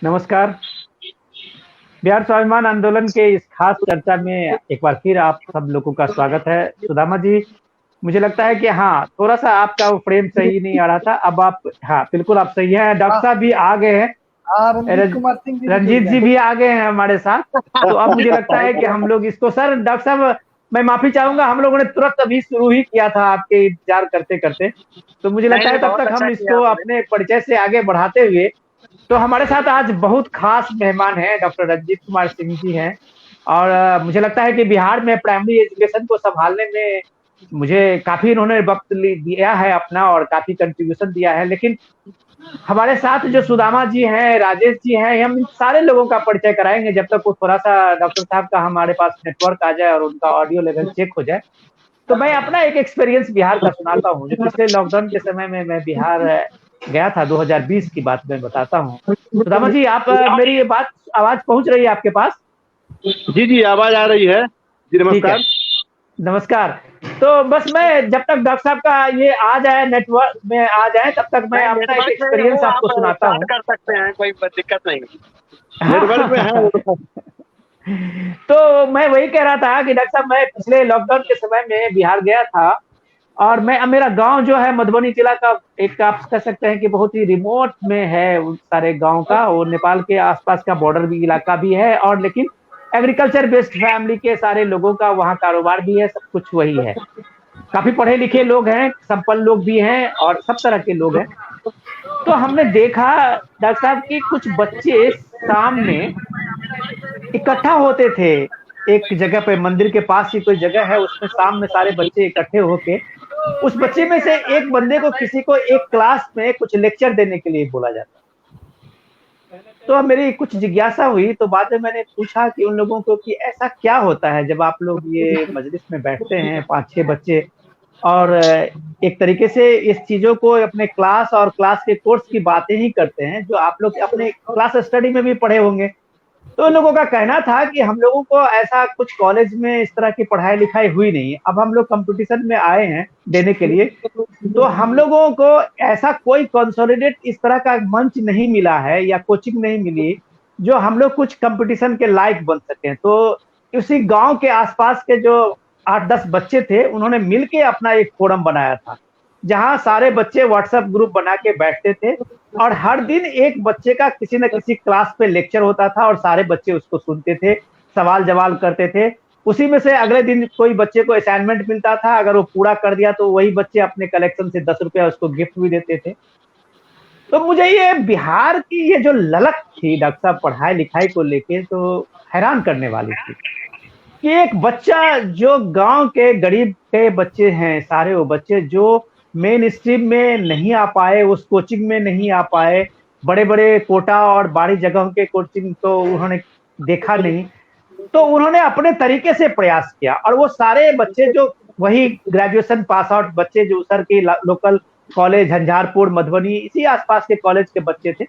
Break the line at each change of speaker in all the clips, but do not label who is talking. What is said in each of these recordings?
नमस्कार। बिहार स्वाभिमान आंदोलन के इस खास चर्चा में एक बार फिर आप सब लोगों का स्वागत है। सुदामा जी, मुझे लगता है कि हाँ, थोड़ा-सा आपका वो फ्रेम सही नहीं आ रहा था। अब आप हाँ, बिल्कुल आप सही हैं। डॉक्टर
हाँ,
साहब भी आ गए हैं।
हाँ, रंजीत
रज
कुमार सिंह जी भी जुड़
रंजीत जी
गए।
भी आ गए हैं हमारे साथ। तो अब मुझे लगता है कि हम लोग इसको सर डॉक्टर साहब मैं माफ़ी चाहूँगा, हम लोगों ने तुरंत अभी शुरू ही किया था आपके इंतज़ार करते-करते। तो मुझे
नहीं,
लगता है
नहीं,
तब
बहुत
तक
अच्छा
हम
किया
इसको
आपने।
अपने परिचय से आगे बढ़ाते हुए तो हमारे साथ आज बहुत खास मेहमान हैं, डॉक्टर रंजीत कुमार सिंह जी हैं और मुझे लगता है कि बिहार में प्राइमरी एजुकेशन को सँभालने में मुझे काफ़ी इन्होंने वक़्त दिया है अपना और काफ़ी कंट्रीब्यूशन दिया है। लेकिन हमारे साथ जो सुदामा जी हैं, राजेश जी हैं, हम इन सारे लोगों का परिचय कराएँगे जब तक वो थोड़ा-सा डॉक्टर साहब का हमारे पास नेटवर्क आ जाए और उनका ऑडियो लेवल चेक हो जाए। तो मैं अपना एक एक्सपीरियंस बिहार का सुनाता हूँ, जो पिछले लॉकडाउन के समय में मैं बिहार गया था, 2020 की बात मैं बताता हूँ। सुदामा जी, आप मेरी ये बात आवाज़ पहुँच रही है आपके पास?
जी, जी, आवाज़ आ रही है। जी,
ठीक है,
नमस्कार।
नमस्कार। तो बस मैं जब तक डॉक्टर साहब का ये आ जाए नेटवर्क में आ जाए, तब तक मैं
नहीं,
अपना एक
नेटवर्क में ही
एक्सपीरियंस
हूँ,
आपको
आप
सुनाता
स्टार्ट
हूँ।
कर सकते हैं, कोई दिक्कत नहीं। नेटवर्क में हैं वो तो।
हाँ। तो मैं वही कह रहा था कि डॉक्टर साहब मैं पिछले लॉकडाउन के समय में बिहार गया था और मैं अब मेरा गाँव जो है मधुबनी जिला का एक आप कह सकते हैं कि बहुत ही रिमोट में है उन सारे गाँव का, वो नेपाल के आस-पास का बॉर्डर भी इलाका भी है और लेकिन एग्रीकल्चर बेस्ड फैमिली के सारे लोगों का वहाँ कारोबार भी है, सब कुछ वही है। काफ़ी पढ़े-लिखे लोग हैं, संपन्न लोग भी हैं और सब तरह के लोग हैं। तो हमने देखा डॉक्टर साहब कि कुछ बच्चे शाम में इकट्ठा होते थे, एक जगह पे मंदिर के पास ही कोई जगह है, उसमें शाम में सारे बच्चे इकट्ठे होके, उस बच्चे में से एक बंदे को किसी को एक क्लास में कुछ लेक्चर देने के लिए बोला जाता। तो अब मेरी कुछ जिज्ञासा हुई, तो बाद में मैंने पूछा कि उन लोगों को कि ऐसा क्या होता है जब आप लोग ये मजलिस में बैठते हैं 5-6 बच्चे और एक तरीके से इस चीज़ों को अपने क्लास और क्लास के कोर्स की बातें ही करते हैं, जो आप लोग अपने क्लास स्टडी में भी पढ़े होंगे। तो उन लोगों का कहना था कि हम लोगों को ऐसा कुछ कॉलेज में इस तरह की पढ़ाई-लिखाई हुई नहीं है। अब हम लोग कॉम्पिटिशन में आए हैं देने के लिए, तो हम लोगों को ऐसा कोई कंसोलिडेट इस तरह का मंच नहीं मिला है या कोचिंग नहीं मिली, जो हम लोग कुछ कॉम्पिटिशन के लायक बन सकें। तो उसी गाँव के आस-पास के जो 8-10 बच्चे थे, उन्होंने मिल के अपना एक फोरम बनाया था, जहाँ सारे बच्चे व्हाट्सएप ग्रुप बना के बैठते थे और हर दिन एक बच्चे का किसी न किसी क्लास पे लेक्चर होता था और सारे बच्चे उसको सुनते थे, सवाल-जवाब करते थे। उसी में से अगले दिन कोई बच्चे को असाइनमेंट मिलता था, अगर वो पूरा कर दिया तो वही बच्चे अपने कलेक्शन से ₹10 उसको गिफ्ट भी देते थे। तो मुझे ये बिहार की ये जो ललक थी डॉक्टर साहब पढ़ाई-लिखाई को लेके तो हैरान करने वाली थी, कि एक बच्चा जो गाँव के गरीब के बच्चे हैं, सारे वो बच्चे जो मेन स्ट्रीम में नहीं आ पाए, उस कोचिंग में नहीं आ पाए, बड़े-बड़े कोटा और बाहरी जगहों के कोचिंग तो उन्होंने देखा नहीं। तो उन्होंने अपने तरीके से प्रयास किया और वो सारे बच्चे जो वही ग्रेजुएशन पास आउट बच्चे जो सर के लोकल कॉलेज झंझारपुर, मधुबनी इसी आस-पास के कॉलेज के बच्चे थे।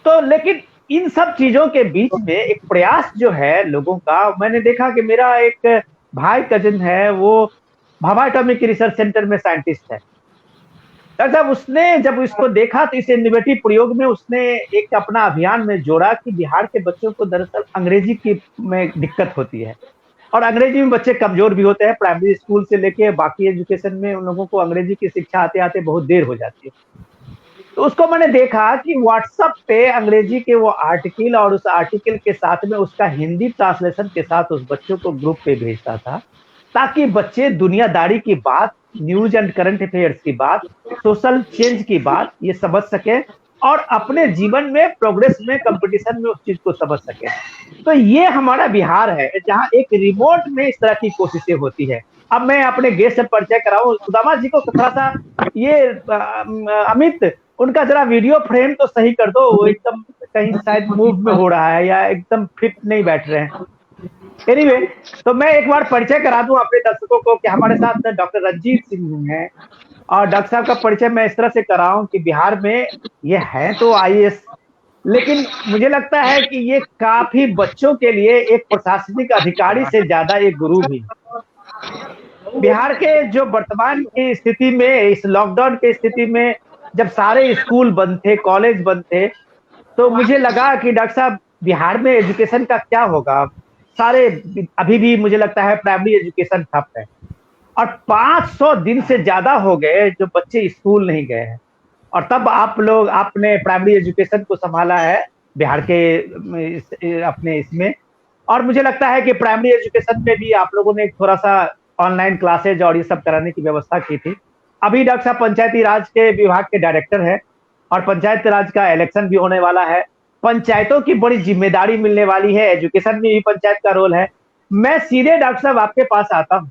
तो लेकिन इन सब चीज़ों के बीच में एक प्रयास जो है लोगों का, मैंने देखा कि मेरा एक भाई कज़िन है, वो भाभा एटॉमिक रिसर्च सेंटर में साइंटिस्ट है। डॉक्टर साहब उसने जब इसको देखा तो इस इनोवेटिव प्रयोग में उसने एक अपना अभियान में जोड़ा कि बिहार के बच्चों को दरअसल अंग्रेजी की में दिक्कत होती है और अंग्रेजी में बच्चे कमजोर भी होते हैं प्राइमरी स्कूल से लेके बाकी एजुकेशन में उन लोगों को अंग्रेजी की शिक्षा आते-आते बहुत देर हो जाती है। तो उसको मैंने देखा कि व्हाट्सएप पे अंग्रेजी के वो आर्टिकल और उस आर्टिकल के साथ में उसका हिंदी ट्रांसलेशन के साथ उस बच्चों को ग्रुप पे भेजता था, ताकि बच्चे दुनियादारी की बात, न्यूज़ एंड करंट अफेयर्स की बात, सोशल चेंज की बात ये समझ सकें और अपने जीवन में प्रोग्रेस में कॉम्पिटिशन में उस चीज़ को समझ सकें। तो ये हमारा बिहार है, जहाँ एक रिमोट में इस तरह की कोशिशें होती है। अब मैं अपने गेस्ट से परिचय कराऊँ, सुदामा जी को थोड़ा-सा ये अमित उनका ज़रा वीडियो फ्रेम तो सही कर दो, वो एकदम कहीं शायद मूव में हो रहा है या एकदम फिट नहीं बैठ रहे हैं। एनीवे तो मैं एक बार परिचय करा दूँ अपने दर्शकों को कि हमारे साथ डॉक्टर रंजीत सिंह हैं और डॉक्टर साहब का परिचय मैं इस तरह से कराऊँ कि बिहार में ये हैं तो आईएएस लेकिन मुझे लगता है कि ये काफ़ी बच्चों के लिए एक प्रशासनिक अधिकारी से ज़्यादा एक गुरु भी हैं। बिहार के जो वर्तमान की स्थिति में इस लॉकडाउन की स्थिति में जब सारे स्कूल बंद थे, कॉलेज बंद थे, तो मुझे लगा कि डॉक्टर साहब बिहार में एजुकेशन का क्या होगा। सारे अभी भी मुझे लगता है प्राइमरी एजुकेशन ठप है, और 500 दिन से ज्यादा हो गए जो बच्चे स्कूल नहीं गए हैं। और तब आपने प्राइमरी एजुकेशन को संभाला है बिहार के अपने इसमें। और मुझे लगता है कि प्राइमरी एजुकेशन में भी आप लोगों ने थोड़ा सा ऑनलाइन क्लासेज और ये सब कराने की व्यवस्था की थी। अभी डॉक्टर साहब पंचायती राज के विभाग के डायरेक्टर है, और पंचायत राज का इलेक्शन भी होने वाला है। पंचायतों की बड़ी जिम्मेदारी मिलने वाली है, एजुकेशन में भी पंचायत का रोल है। मैं सीधे डॉक्टर साहब आपके पास आता हूँ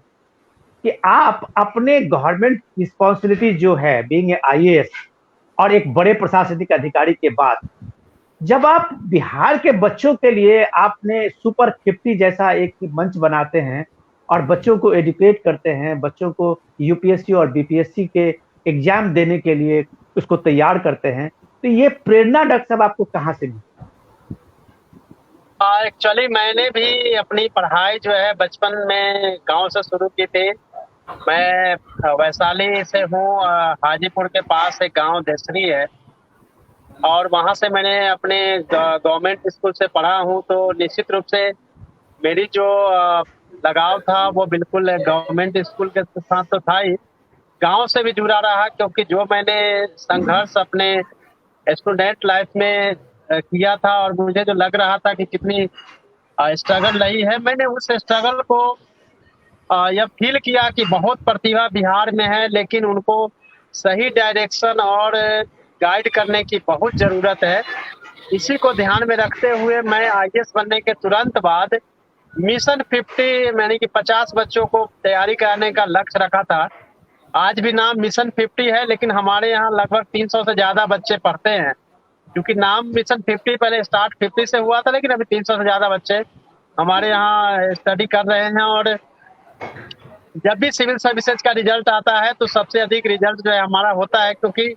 कि आप अपने गवर्नमेंट रिस्पॉन्सिबिलिटी जो है बीइंग आईएएस और एक बड़े प्रशासनिक अधिकारी के बाद, जब आप बिहार के बच्चों के लिए आपने सुपर 50 जैसा एक मंच बनाते हैं और बच्चों को एजुकेट करते हैं, बच्चों को यूपीएससी और बीपीएससी के एग्जाम देने के लिए उसको तैयार करते हैं, तो ये प्रेरणा डॉक्टर साहब आपको कहाँ से मिली?
एक्चुअली मैंने भी अपनी पढ़ाई जो है बचपन में गांव से शुरू की थी। मैं वैशाली से हूँ, हाजीपुर के पास एक गांव देसरी है, और वहां से मैंने अपने गवर्नमेंट स्कूल से पढ़ा हूँ। तो निश्चित रूप से मेरी जो लगाव था वो बिल्कुल गवर्नमेंट स्कूल के साथ तो था ही, गांव से भी जुड़ा रहा, क्योंकि जो मैंने संघर्ष अपने स्टूडेंट लाइफ में किया था और मुझे जो लग रहा था कि कितनी स्ट्रगल रही है, मैंने उस स्ट्रगल को यह फील किया कि बहुत प्रतिभा बिहार में है, लेकिन उनको सही डायरेक्शन और गाइड करने की बहुत जरूरत है। इसी को ध्यान में रखते हुए मैं आईएएस बनने के तुरंत बाद मिशन 50 यानी कि 50 बच्चों को तैयारी कराने का लक्ष्य रखा था। आज भी नाम मिशन 50 है, लेकिन हमारे यहाँ लगभग 300 से ज्यादा बच्चे पढ़ते हैं, क्योंकि नाम मिशन 50 पहले स्टार्ट 50 से हुआ था, लेकिन अभी 300 से ज्यादा बच्चे हमारे यहाँ स्टडी कर रहे हैं। और जब भी सिविल सर्विसेज का रिजल्ट आता है तो सबसे अधिक रिजल्ट जो है हमारा होता है, क्योंकि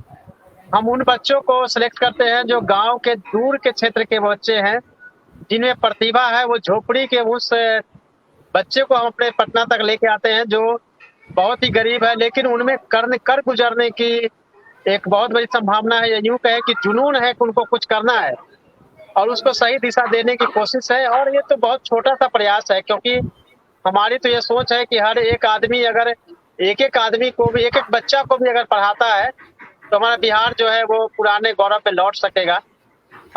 हम उन बच्चों को सिलेक्ट करते हैं जो गांव के दूर के क्षेत्र के बच्चे हैं, जिनमें प्रतिभा है। वो झोपड़ी के उस बच्चे को हम अपने पटना तक लेके आते हैं जो बहुत ही गरीब है, लेकिन उनमें कर गुजरने की एक बहुत बड़ी संभावना है, या यूं कहे कि जुनून है कि उनको कुछ करना है और उसको सही दिशा देने की कोशिश है। और ये तो बहुत छोटा सा प्रयास है, क्योंकि हमारी तो ये सोच है कि हर एक आदमी अगर एक आदमी को भी, एक बच्चा को भी अगर पढ़ाता है तो हमारा बिहार जो है वो पुराने गौरव पे लौट सकेगा।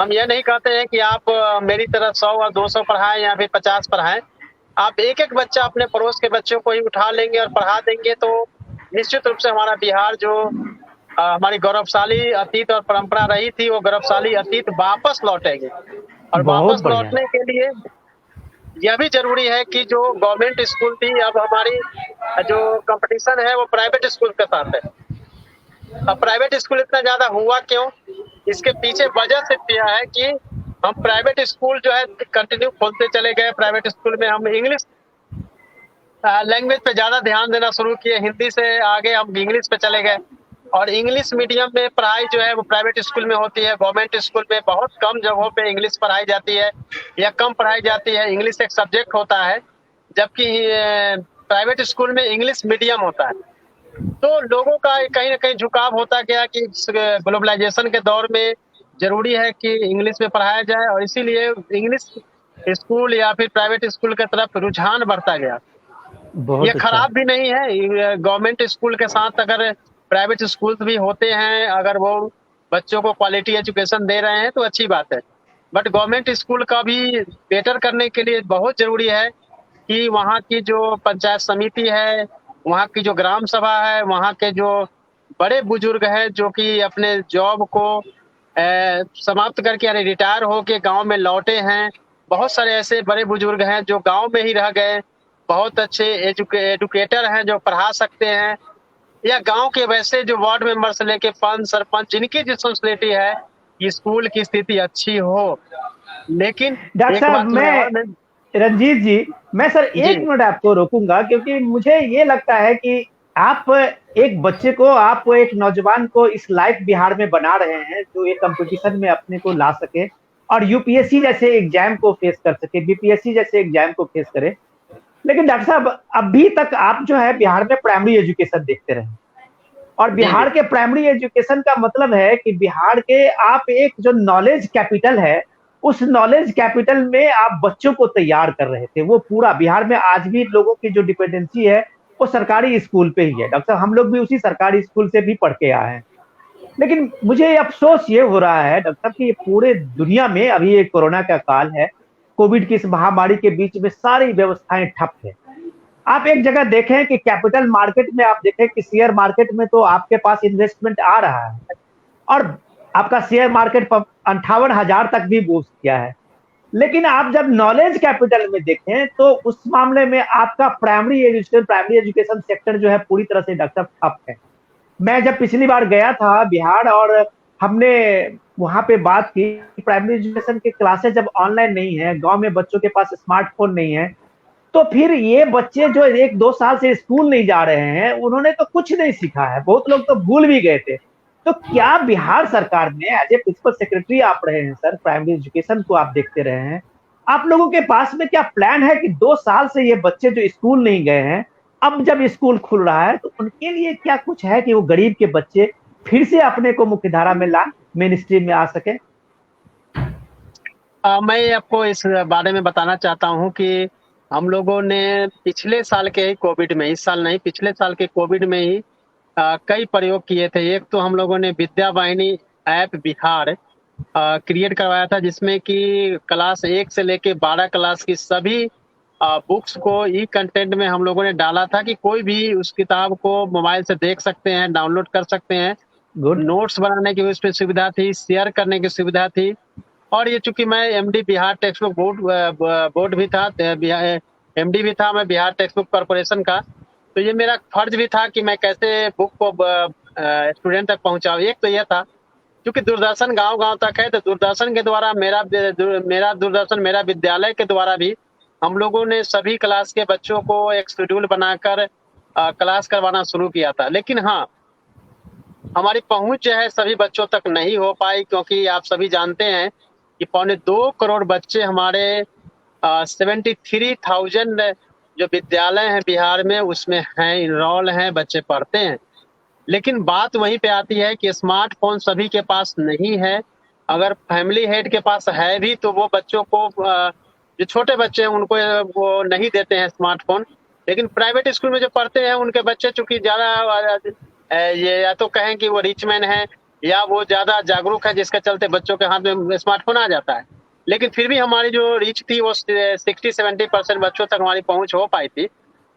हम ये नहीं कहते हैं कि आप मेरी तरह 100 और 200 पढ़ाएं या फिर 50 पढ़ाएं। आप एक बच्चा अपने पड़ोस के बच्चों को ही उठा लेंगे और पढ़ा देंगे तो निश्चित रूप से हमारा बिहार जो हमारी गौरवशाली अतीत और परंपरा रही थी, वो गौरवशाली अतीत वापस लौटेंगे। और वापस लौटने के लिए यह भी जरूरी है कि जो गवर्नमेंट स्कूल थी, अब हमारी जो कंपटीशन है वो प्राइवेट स्कूल के साथ है। अब प्राइवेट स्कूल इतना ज्यादा हुआ क्यों? इसके पीछे वजह सिर्फ यह है कि हम प्राइवेट स्कूल जो है कंटिन्यू खोलते चले गए। प्राइवेट स्कूल में हम इंग्लिश लैंग्वेज पे ज्यादा ध्यान देना शुरू किए, हिंदी से आगे हम इंग्लिश पे चले गए। और इंग्लिश मीडियम में पढ़ाई जो है वो प्राइवेट स्कूल में होती है। गवर्नमेंट स्कूल में बहुत कम जगहों पे इंग्लिश पढ़ाई जाती है या कम पढ़ाई जाती है। इंग्लिश एक सब्जेक्ट होता है, जबकि प्राइवेट स्कूल में इंग्लिश मीडियम होता है। तो लोगों का कहीं ना कहीं झुकाव होता गया कि ग्लोबलाइजेशन के दौर में जरूरी है कि इंग्लिश में पढ़ाया जाए, और इसीलिए इंग्लिश स्कूल या फिर प्राइवेट स्कूल की तरफ रुझान बढ़ता गया। ये खराब भी नहीं है। गवर्नमेंट स्कूल के साथ अगर प्राइवेट स्कूल भी होते हैं, अगर वो बच्चों को क्वालिटी एजुकेशन दे रहे हैं तो अच्छी बात है। बट गवर्नमेंट स्कूल का भी बेटर करने के लिए बहुत जरूरी है कि वहाँ की जो पंचायत समिति है, वहाँ की जो ग्राम सभा है, वहाँ के जो बड़े बुजुर्ग हैं जो कि अपने जॉब को समाप्त करके यानी रिटायर होके गांव में लौटे हैं। बहुत सारे ऐसे बड़े बुजुर्ग हैं जो गांव में ही रह गए, बहुत अच्छे एजुकेटर हैं जो पढ़ा सकते हैं, या गांव के वैसे जो वार्ड मेंबर से लेके पंच सरपंच जिनकी रिस्पॉन्सिबिलिटी है कि स्कूल की स्थिति अच्छी हो। लेकिन
डॉक्टर साहब, मैं रंजीत जी, मैं सर एक मिनट आपको रोकूंगा, क्योंकि मुझे ये लगता है कि आप एक बच्चे को, आप एक नौजवान को इस लाइफ बिहार में बना रहे हैं जो एक कंपटीशन में अपने को ला सके और यूपीएससी जैसे एग्जाम को फेस कर सके, बीपीएससी जैसे एग्जाम को फेस करे। लेकिन डॉक्टर साहब, अभी तक आप जो है बिहार में प्राइमरी एजुकेशन देखते रहे, और
जी जी।
बिहार के प्राइमरी एजुकेशन का मतलब है कि बिहार के आप एक जो नॉलेज कैपिटल है, उस नॉलेज कैपिटल में आप बच्चों को तैयार कर रहे थे। वो पूरा बिहार में आज भी लोगों की जो डिपेंडेंसी है, वो सरकारी स्कूल पे ही है। डॉक्टर साहब, हम लोग भी उसी सरकारी स्कूल से भी पढ़ के आए हैं। लेकिन मुझे अफसोस ये हो रहा है डॉक्टर साहब कि ये पूरे दुनिया में अभी ये कोरोना का काल है, कोविड की इस महामारी के बीच में सारी व्यवस्थाएं ठप है। आप एक जगह देखें कि कैपिटल मार्केट में आप देखें कि शेयर मार्केट में तो आपके पास इन्वेस्टमेंट आ रहा है, और आपका शेयर मार्केट पर 58,000 तक भी बूस्ट किया है। लेकिन आप जब नॉलेज कैपिटल में देखें तो उस मामले में आपका प्राइमरी एजुकेशन सेक्टर जो है पूरी तरह से डॉक्टर ठप है। मैं जब पिछली बार गया था बिहार, और हमने वहां पे बात की, प्राइमरी एजुकेशन के क्लासेस जब ऑनलाइन नहीं है, गांव में बच्चों के पास स्मार्टफोन नहीं है, तो फिर ये बच्चे जो 1-2 साल से स्कूल नहीं जा रहे हैं, उन्होंने तो कुछ नहीं सीखा है, बहुत लोग तो भूल भी गए थे। तो क्या बिहार सरकार ने, एज ए प्रिंसिपल सेक्रेटरी आप रहे हैं सर, प्राइमरी एजुकेशन को आप देखते रहे हैं, आप लोगों के पास में क्या प्लान है कि 2 साल से ये बच्चे जो स्कूल नहीं गए हैं, अब जब स्कूल खुल रहा है तो उनके लिए क्या कुछ है कि वो गरीब के बच्चे फिर से अपने को मुख्यधारा में ला, मेन स्ट्रीम में आ सके?
मैं आपको इस बारे में बताना चाहता हूँ कि हम लोगों ने पिछले साल के ही कोविड में, इस साल नहीं, पिछले साल के कोविड में ही कई प्रयोग किए थे। एक तो हम लोगों ने विद्या वाहिनी ऐप बिहार क्रिएट करवाया था, जिसमें कि क्लास 1 से लेके 12 क्लास की सभी बुक्स को ई कंटेंट में हम लोगों ने डाला था कि कोई भी उस किताब को मोबाइल से देख सकते हैं, डाउनलोड कर सकते हैं।
गुड।
नोट्स बनाने की उसमें सुविधा थी, शेयर करने की सुविधा थी। और ये चूंकि मैं MD Bihar text book board भी था, एमडी भी था मैं बिहार टेक्स्ट बुक कॉर्पोरेशन का, तो ये मेरा फर्ज भी था कि मैं कैसे बुक को स्टूडेंट तक पहुंचाऊं। एक तो ये था, क्योंकि दूरदर्शन गांव गांव तक है, तो दूरदर्शन के द्वारा मेरा दूरदर्शन मेरा विद्यालय के द्वारा भी हम लोगों ने सभी क्लास के बच्चों को एक शेड्यूल बनाकर क्लास करवाना शुरू किया था। लेकिन हाँ, हमारी पहुंच जो है सभी बच्चों तक नहीं हो पाई, क्योंकि आप सभी जानते हैं कि 2.25 करोड़ बच्चे हमारे 73,000 जो विद्यालय हैं बिहार में उसमें हैं, इनरोल हैं, बच्चे पढ़ते हैं। लेकिन बात वहीं पे आती है कि स्मार्टफोन सभी के पास नहीं है। अगर फैमिली हेड के पास है भी तो वो बच्चों को जो छोटे बच्चे हैं उनको वो नहीं देते हैं स्मार्टफोन। लेकिन प्राइवेट स्कूल में जो पढ़ते हैं उनके बच्चे चूंकि ज्यादा ये या तो कहें कि वो रिच मैन है या वो ज्यादा जागरूक है, जिसके चलते बच्चों के हाथ में स्मार्टफोन आ जाता है। लेकिन फिर भी हमारी जो रीच थी वो 60-70% बच्चों तक हमारी पहुंच हो पाई थी।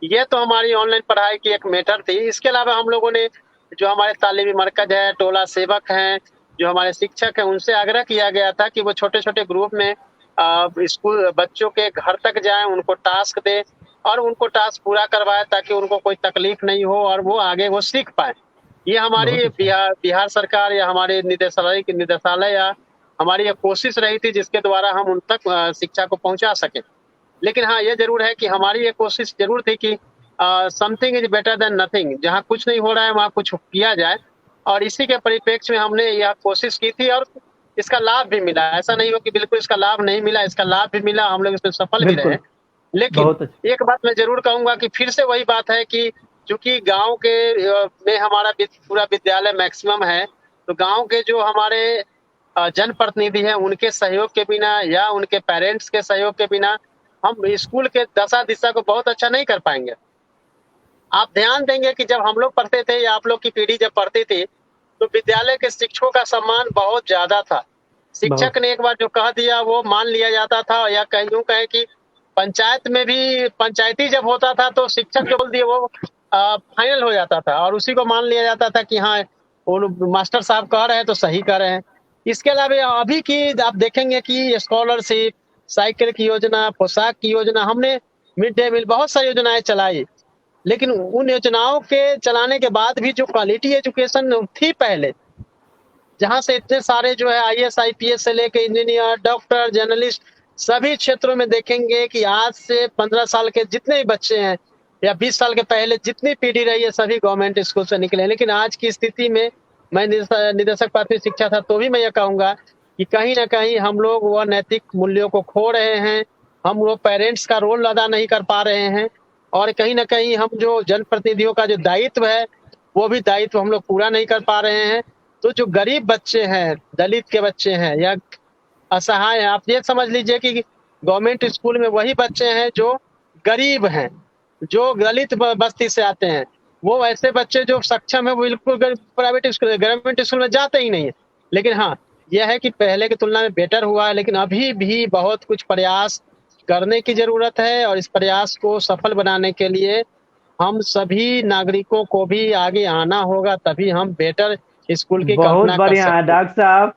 ये तो हमारी ऑनलाइन पढ़ाई की एक मेथड थी। इसके अलावा हम लोगों ने जो हमारे तालीमी मरकज है, टोला सेवक हैं, जो हमारे शिक्षक हैं, उनसे आग्रह किया गया था कि वो छोटे छोटे ग्रुप में स्कूल बच्चों के घर तक जाएं, उनको टास्क दे और उनको टास्क पूरा करवाए, ताकि उनको कोई तकलीफ नहीं हो और वो आगे वो सीख पाए। ये
बहुत
हमारी
अच्छा।
बिहार सरकार या हमारे निदेशालय या हमारी ये कोशिश रही थी, जिसके द्वारा हम उन तक शिक्षा को पहुंचा सके। लेकिन हाँ, ये जरूर है कि हमारी ये कोशिश जरूर थी कि something is better than nothing. जहाँ कुछ नहीं हो रहा है वहाँ कुछ किया जाए, और इसी के परिप्रेक्ष्य में हमने यह कोशिश की थी और इसका लाभ भी मिला। ऐसा नहीं हो कि बिल्कुल इसका लाभ नहीं मिला, इसका लाभ भी मिला, हम लोग इसमें सफल भी रहे।
बिल्कुल।
लेकिन
बहुत अच्छा।
एक बात मैं जरूर कहूंगा कि फिर से वही बात है कि चूंकि गांव के में हमारा पूरा विद्यालय मैक्सिमम है, तो गांव के जो हमारे जनप्रतिनिधि हैं उनके सहयोग के बिना या उनके पेरेंट्स के सहयोग के बिना हम स्कूल के दशा दिशा को बहुत अच्छा नहीं कर पाएंगे। आप ध्यान देंगे कि जब हम लोग पढ़ते थे या आप लोग की पीढ़ी जब पढ़ती थी, तो विद्यालय के शिक्षकों का सम्मान बहुत ज्यादा था। शिक्षक
बहुत।
ने एक बार जो कह दिया वो मान लिया जाता था, या यूं कहें कि पंचायत में भी पंचायती जब होता था तो शिक्षक जो बोल दिए वो फाइनल हो जाता था और उसी को मान लिया जाता था कि हाँ, वो मास्टर साहब कह रहे हैं तो सही कह रहे हैं। इसके अलावा अभी की आप देखेंगे कि स्कॉलरशिप, साइकिल की योजना, पोशाक की योजना, हमने मिड डे मील, बहुत सारी योजनाएं चलाई। लेकिन उन योजनाओं के चलाने के बाद भी जो क्वालिटी एजुकेशन थी पहले, जहां से इतने सारे जो है आईएएस आईपीएस से लेके इंजीनियर, डॉक्टर, जर्नलिस्ट, सभी क्षेत्रों में देखेंगे कि आज से 15 साल के जितने भी बच्चे हैं या 20 साल के पहले जितनी पीढ़ी रही है सभी गवर्नमेंट स्कूल से निकले हैं। लेकिन आज की स्थिति में मैं निदेशक प्राथमिक शिक्षा था तो भी मैं ये कहूंगा कि कहीं ना कहीं हम लोग वह नैतिक मूल्यों को खो रहे हैं, हम वो पेरेंट्स का रोल अदा नहीं कर पा रहे हैं, और कहीं ना कहीं हम जो जनप्रतिनिधियों का जो दायित्व है वो भी दायित्व हम लोग पूरा नहीं कर पा रहे हैं। तो जो गरीब बच्चे हैं, दलित के बच्चे हैं या असहाय हैं, आप ये समझ लीजिए कि गवर्नमेंट स्कूल में वही बच्चे हैं जो गरीब हैं, जो दलित बस्ती से आते हैं। वो ऐसे बच्चे जो सक्षम है वो बिल्कुल प्राइवेट स्कूल, गवर्नमेंट स्कूल में जाते ही नहीं है। लेकिन हाँ, यह है कि पहले की तुलना में बेटर हुआ है, लेकिन अभी भी बहुत कुछ प्रयास करने की जरूरत है। और इस प्रयास को सफल बनाने के लिए हम सभी नागरिकों को भी आगे आना होगा, तभी हम बेटर स्कूल की
बहुत
कल्पना कर
बढ़िया
सकते हैं।
डॉक्टर साहब।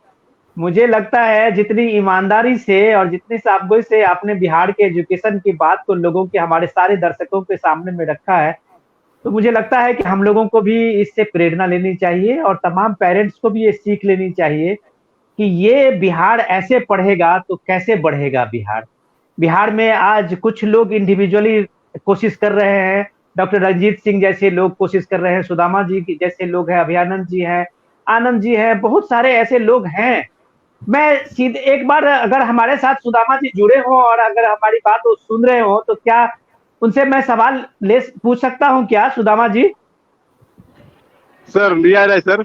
मुझे लगता है जितनी ईमानदारी से और जितनी साफगोई से आपने बिहार के एजुकेशन की बात को लोगों के, हमारे सारे दर्शकों के सामने में रखा है, तो मुझे लगता है कि हम लोगों को भी इससे प्रेरणा लेनी चाहिए और तमाम पेरेंट्स को भी ये सीख लेनी चाहिए कि ये बिहार ऐसे पढ़ेगा तो कैसे बढ़ेगा बिहार। बिहार में आज कुछ लोग इंडिविजुअली कोशिश कर रहे हैं, डॉक्टर रंजीत सिंह जैसे लोग कोशिश कर रहे हैं, सुदामा जी जैसे लोग हैं, अभयानंद जी हैं, आनंद जी हैं, बहुत सारे ऐसे लोग हैं। मैं सीधे एक बार अगर हमारे साथ सुदामा जी जुड़े हो और अगर हमारी बात वो सुन रहे हो तो क्या उनसे मैं सवाल ले पूछ सकता हूं क्या सुदामा जी?
सर लिया जाए सर।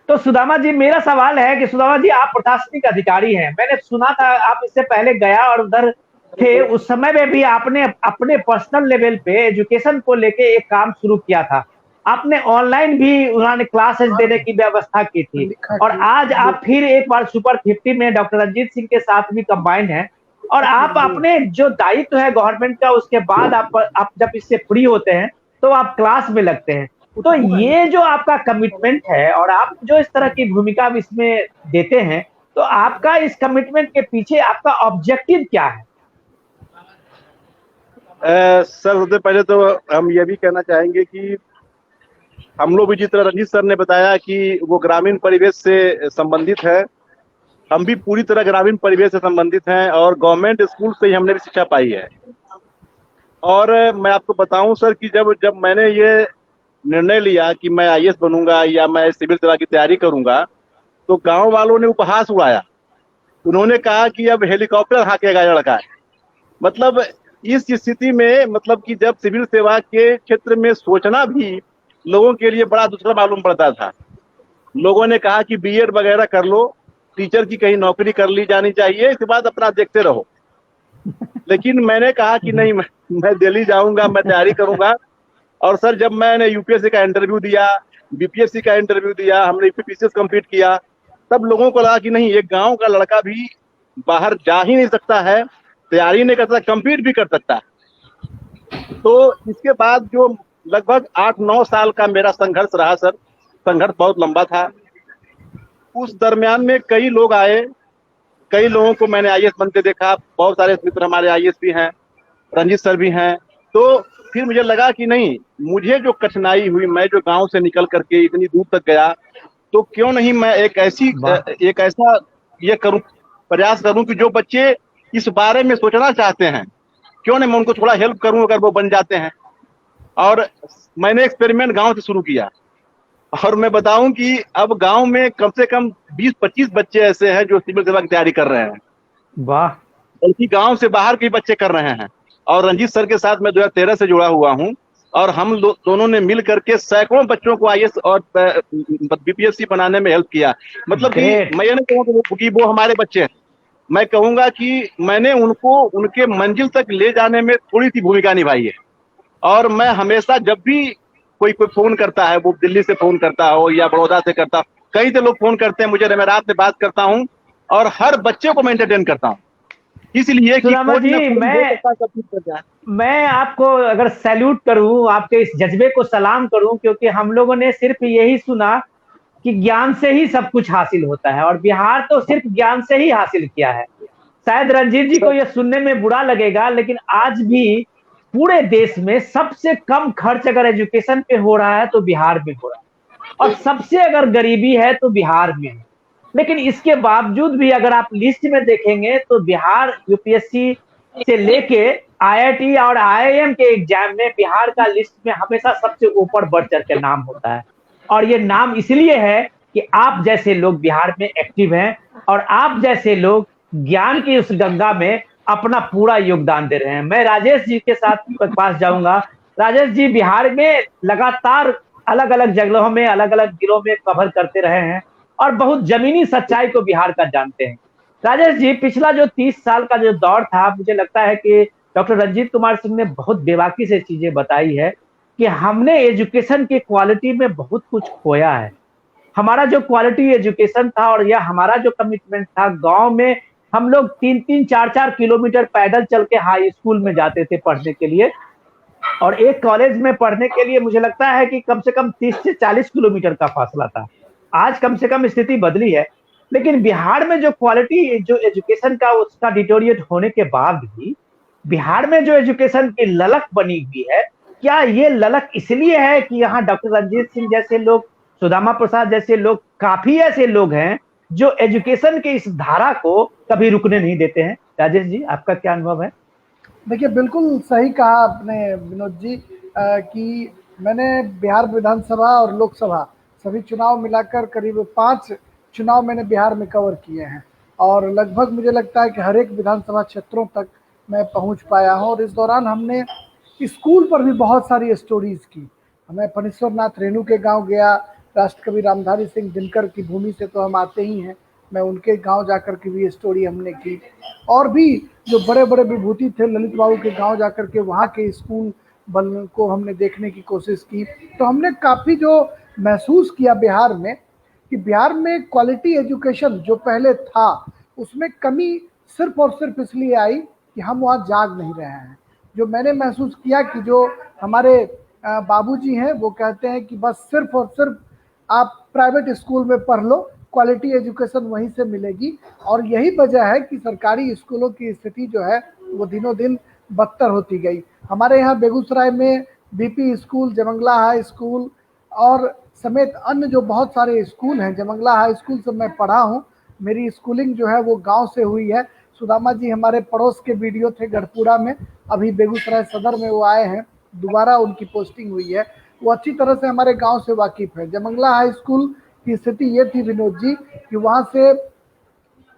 तो सुदामा जी, मेरा सवाल है कि सुदामा जी आप प्रशासनिक अधिकारी हैं, मैंने सुना था आप इससे पहले गया और उधर थे, उस समय में भी आपने अपने पर्सनल लेवल पे एजुकेशन को लेके एक काम शुरू किया था। आपने ऑनलाइन भी उन्होंने क्लासेस देने की व्यवस्था की थी और आज आप फिर एक बार सुपर 50 में डॉक्टर रंजीत सिंह के साथ भी कंबाइंड हैं और आप अपने जो दायित्व है गवर्नमेंट का, उसके बाद आप जब इससे फ्री होते हैं तो आप क्लास में लगते हैं। तो ये जो आपका कमिटमेंट है और आप जो इस तरह की भूमिका इसमें देते हैं, तो आपका इस कमिटमेंट के पीछे आपका ऑब्जेक्टिव क्या है?
सर सबसे पहले तो हम ये भी कहना चाहेंगे कि हम लोग भी जिस तरह रंजीत सर ने बताया कि वो ग्रामीण परिवेश से संबंधित है, हम भी पूरी तरह ग्रामीण परिवेश से संबंधित हैं और गवर्नमेंट स्कूल से ही हमने भी शिक्षा पाई है। और मैं आपको बताऊं सर कि जब मैंने ये निर्णय लिया कि मैं आईएएस बनूंगा या मैं सिविल सेवा की तैयारी करूंगा, तो गांव वालों ने उपहास उड़ाया। उन्होंने कहा कि अब हेलीकॉप्टर हाँकेगा ये लड़का। मतलब इस स्थिति में, मतलब कि जब सिविल सेवा के क्षेत्र में सोचना भी लोगों के लिए बड़ा दुष्कर मालूम पड़ता था। लोगों ने कहा कि बीएड वगैरह कर लो, टीचर की कहीं नौकरी कर ली जानी चाहिए, इसके बाद अपना देखते रहो। लेकिन मैंने कहा कि नहीं, मैं दिल्ली जाऊंगा, मैं तैयारी करूंगा। और सर जब मैंने यूपीएससी का इंटरव्यू दिया, बीपीएससी का इंटरव्यू दिया, हमने यूपीपीसीएस कंप्लीट किया, तब लोगों को लगा कि नहीं, एक गांव का लड़का भी बाहर जा ही नहीं सकता है, तैयारी नहीं कर सकता, कंप्लीट भी कर सकता है। तो इसके बाद जो लगभग 8-9 साल का मेरा संघर्ष रहा सर, संघर्ष बहुत लंबा था। उस दरमियान में कई लोग आए, कई लोगों को मैंने आईएएस बनते देखा, बहुत सारे मित्र हमारे आईएएस भी हैं, रंजीत सर भी हैं। तो फिर मुझे लगा कि नहीं, मुझे जो कठिनाई हुई, मैं जो गांव से निकल करके इतनी दूर तक गया, तो क्यों नहीं मैं एक ऐसा ये करूं, प्रयास करूं कि जो बच्चे इस बारे में सोचना चाहते हैं, क्यों नहीं मैं उनको थोड़ा हेल्प करूं अगर वो बन जाते हैं। और मैंने एक्सपेरिमेंट गांव से शुरू किया और मैं बताऊं कि अब गांव में कम से कम 20-25 बच्चे ऐसे हैं जो सिविल सेवा की तैयारी कर रहे हैं।
वाह।
बल्कि गांव से बाहर के बच्चे कर रहे हैं। और रंजीत सर के साथ मैं 2013 से जुड़ा हुआ हूं और हम दोनों ने मिल करके सैकड़ों बच्चों को आईएएस और बीपीएससी बनाने में हेल्प किया। मतलब कि मैं ये नहीं कहूँगा कि वो हमारे बच्चे हैं, मैं कहूंगा कि मैंने उनको उनके मंजिल तक ले जाने में थोड़ी सी भूमिका निभाई है। और मैं हमेशा जब भी कोई फोन करता है, वो दिल्ली से फोन करता हो या बड़ौदा से करता, कई से लोग फोन करते हैं मुझे, मैं रात में बात करता हूं और हर बच्चे को मैं एंटरटेन करता हूं, इसलिए कि
मैं आपको अगर सैल्यूट करूं, आपके इस जज्बे को सलाम करूं, क्योंकि हम लोगों ने सिर्फ यही सुना कि ज्ञान से ही सब कुछ हासिल होता है और बिहार तो सिर्फ ज्ञान से ही हासिल किया है। शायद रंजीत जी को यह सुनने में बुरा लगेगा, लेकिन आज भी पूरे देश में सबसे कम खर्च अगर एजुकेशन पे हो रहा है तो बिहार में हो रहा है और सबसे अगर गरीबी है तो बिहार में है। लेकिन इसके बावजूद भी अगर आप लिस्ट में देखेंगे तो बिहार यूपीएससी से लेके आईआईटी और आईआईएम के एग्जाम में बिहार का लिस्ट में हमेशा सबसे ऊपर बढ़ चढ़ के नाम होता है। और ये नाम इसलिए है कि आप जैसे लोग बिहार में एक्टिव हैं और आप जैसे लोग ज्ञान की उस गंगा में अपना पूरा योगदान दे रहे हैं। मैं राजेश जी के साथ पास जाऊंगा। राजेश जी, बिहार में लगातार अलग अलग जगहों में, अलग अलग जिलों में कवर करते रहे हैं और बहुत जमीनी सच्चाई को बिहार का जानते हैं। राजेश जी, पिछला जो 30 साल का जो दौर था, मुझे लगता है कि डॉक्टर रंजीत कुमार सिंह ने बहुत बेबाकी से चीजें बताई है कि हमने एजुकेशन की क्वालिटी में बहुत कुछ खोया है। हमारा जो क्वालिटी एजुकेशन था और या हमारा जो कमिटमेंट था, गांव में हम लोग 3-3, 4-4 किलोमीटर पैदल चल के हाई स्कूल में जाते थे पढ़ने के लिए, और एक कॉलेज में पढ़ने के लिए मुझे लगता है कि कम से कम 30 से 40 किलोमीटर का फासला था। आज कम से कम स्थिति बदली है, लेकिन बिहार में जो क्वालिटी जो एजुकेशन का उसका डिटोरिएट होने के बाद भी बिहार में जो एजुकेशन की ललक बनी हुई है, क्या ये ललक इसलिए है कि यहाँ डॉक्टर रंजीत सिंह जैसे लोग, सुदामा प्रसाद जैसे लोग, काफी ऐसे लोग हैं जो एजुकेशन के इस धारा को कभी रुकने नहीं देते हैं? राजेश जी, आपका क्या अनुभव है?
देखिए, बिल्कुल सही कहा आपने विनोद जी कि मैंने बिहार विधानसभा और लोकसभा सभी चुनाव मिलाकर करीब 5 चुनाव मैंने बिहार में कवर किए हैं, और लगभग मुझे लगता है कि हर एक विधानसभा क्षेत्रों तक मैं पहुंच पाया हूं। और इस दौरान हमने स्कूल पर भी बहुत सारी स्टोरीज की। मैं फणीश्वर नाथ रेणु के गांव गया, राष्ट्रकवि रामधारी सिंह दिनकर की भूमि से तो हम आते ही हैं, मैं उनके गांव जाकर के भी स्टोरी हमने की। और भी जो बड़े बड़े विभूति थे, ललित बाबू के गांव जाकर के वहाँ के स्कूल बन को हमने देखने की कोशिश की। तो हमने काफ़ी जो महसूस किया बिहार में कि बिहार में क्वालिटी एजुकेशन जो पहले था उसमें कमी सिर्फ और सिर्फ इसलिए आई कि हम वहाँ जाग नहीं रहे हैं। जो मैंने महसूस किया कि जो हमारे बाबूजी हैं वो कहते हैं कि बस सिर्फ और सिर्फ आप प्राइवेट स्कूल में पढ़ लो, क्वालिटी एजुकेशन वहीं से मिलेगी। और यही वजह है कि सरकारी स्कूलों की स्थिति जो है वो दिनों दिन बदतर होती गई। हमारे यहाँ बेगूसराय में BP school, Jaymangla high school और समेत अन्य जो बहुत सारे स्कूल हैं, जयमंगला हाई स्कूल से मैं पढ़ा हूँ, मेरी स्कूलिंग जो है वो गांव से हुई है। सुदामा जी हमारे पड़ोस के वीडियो थे गढ़पुरा में, अभी बेगूसराय सदर में वो आए हैं, दोबारा उनकी पोस्टिंग हुई है। वो अच्छी तरह से हमारे गांव से वाकिफ है। जयमंगला हाई स्कूल की स्थिति ये थी विनोद जी कि वहाँ से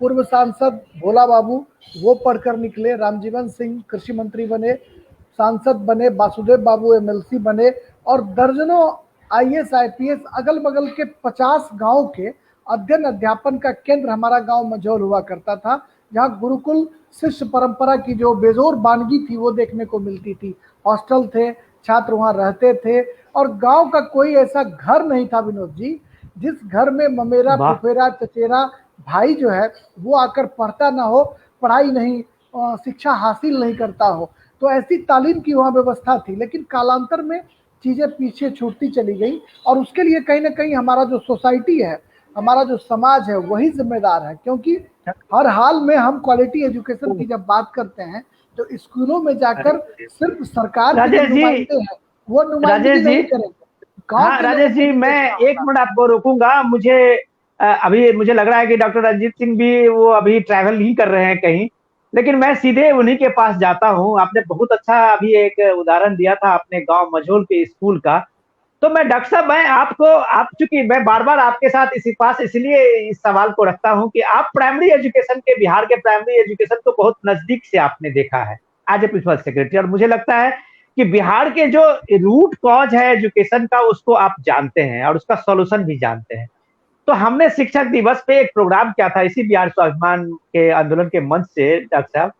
पूर्व सांसद भोला बाबू वो पढ़कर निकले, रामजीवन सिंह कृषि मंत्री बने, सांसद बने, वासुदेव बाबू एमएलसी बने, और दर्जनों आईएएस आईपीएस, अगल बगल के 50 गांव के अध्ययन अध्यापन का केंद्र हमारा गांव मझौल हुआ करता था, जहां गुरुकुल शिष्य परंपरा की जो बेजोर बानगी थी वो देखने को मिलती थी। हॉस्टल थे, छात्र वहां रहते थे, और गांव का कोई ऐसा घर नहीं था विनोद जी जिस घर में ममेरा, फुफेरा, चचेरा भाई जो है वो आकर पढ़ता ना हो, पढ़ाई नहीं, शिक्षा हासिल नहीं करता हो। तो ऐसी तालीम की वहाँ व्यवस्था थी, लेकिन कालांतर में चीज़ें पीछे छूटती चली गई। और उसके लिए कहीं ना कहीं हमारा जो सोसाइटी है, हमारा जो समाज है, वही जिम्मेदार है। क्योंकि हर हाल में हम क्वालिटी एजुकेशन की जब बात करते हैं तो स्कूलों में जाकर सिर्फ सरकार के जो नुमाइंदे हैं वो नुमाइंदगी नहीं करेंगे।
हाँ राजेश जी, मैं एक मिनट आपको रोकूंगा। मुझे अभी मुझे लग रहा है कि डॉक्टर रंजीत सिंह भी वो अभी ट्रैवल नहीं कर रहे हैं कहीं, लेकिन मैं सीधे उन्हीं के पास जाता हूँ। आपने बहुत अच्छा अभी एक उदाहरण दिया था अपने गांव मझोल के स्कूल का। तो मैं डॉक्टर साहब, मैं आपको, आप चूंकि मैं बार बार आपके साथ इसी पास इसलिए इस सवाल को रखता हूँ कि आप प्राइमरी एजुकेशन के, बिहार के प्राइमरी एजुकेशन को बहुत नजदीक से आपने देखा है एज ए प्रिंसिपल सेक्रेटरी, और मुझे लगता है कि बिहार के जो रूट कॉज है एजुकेशन का उसको आप जानते हैं और उसका सॉल्यूशन भी जानते हैं। तो हमने शिक्षक दिवस पे एक प्रोग्राम किया था इसी बिहार स्वाभिमान के आंदोलन के मंच से डॉक्टर साहब।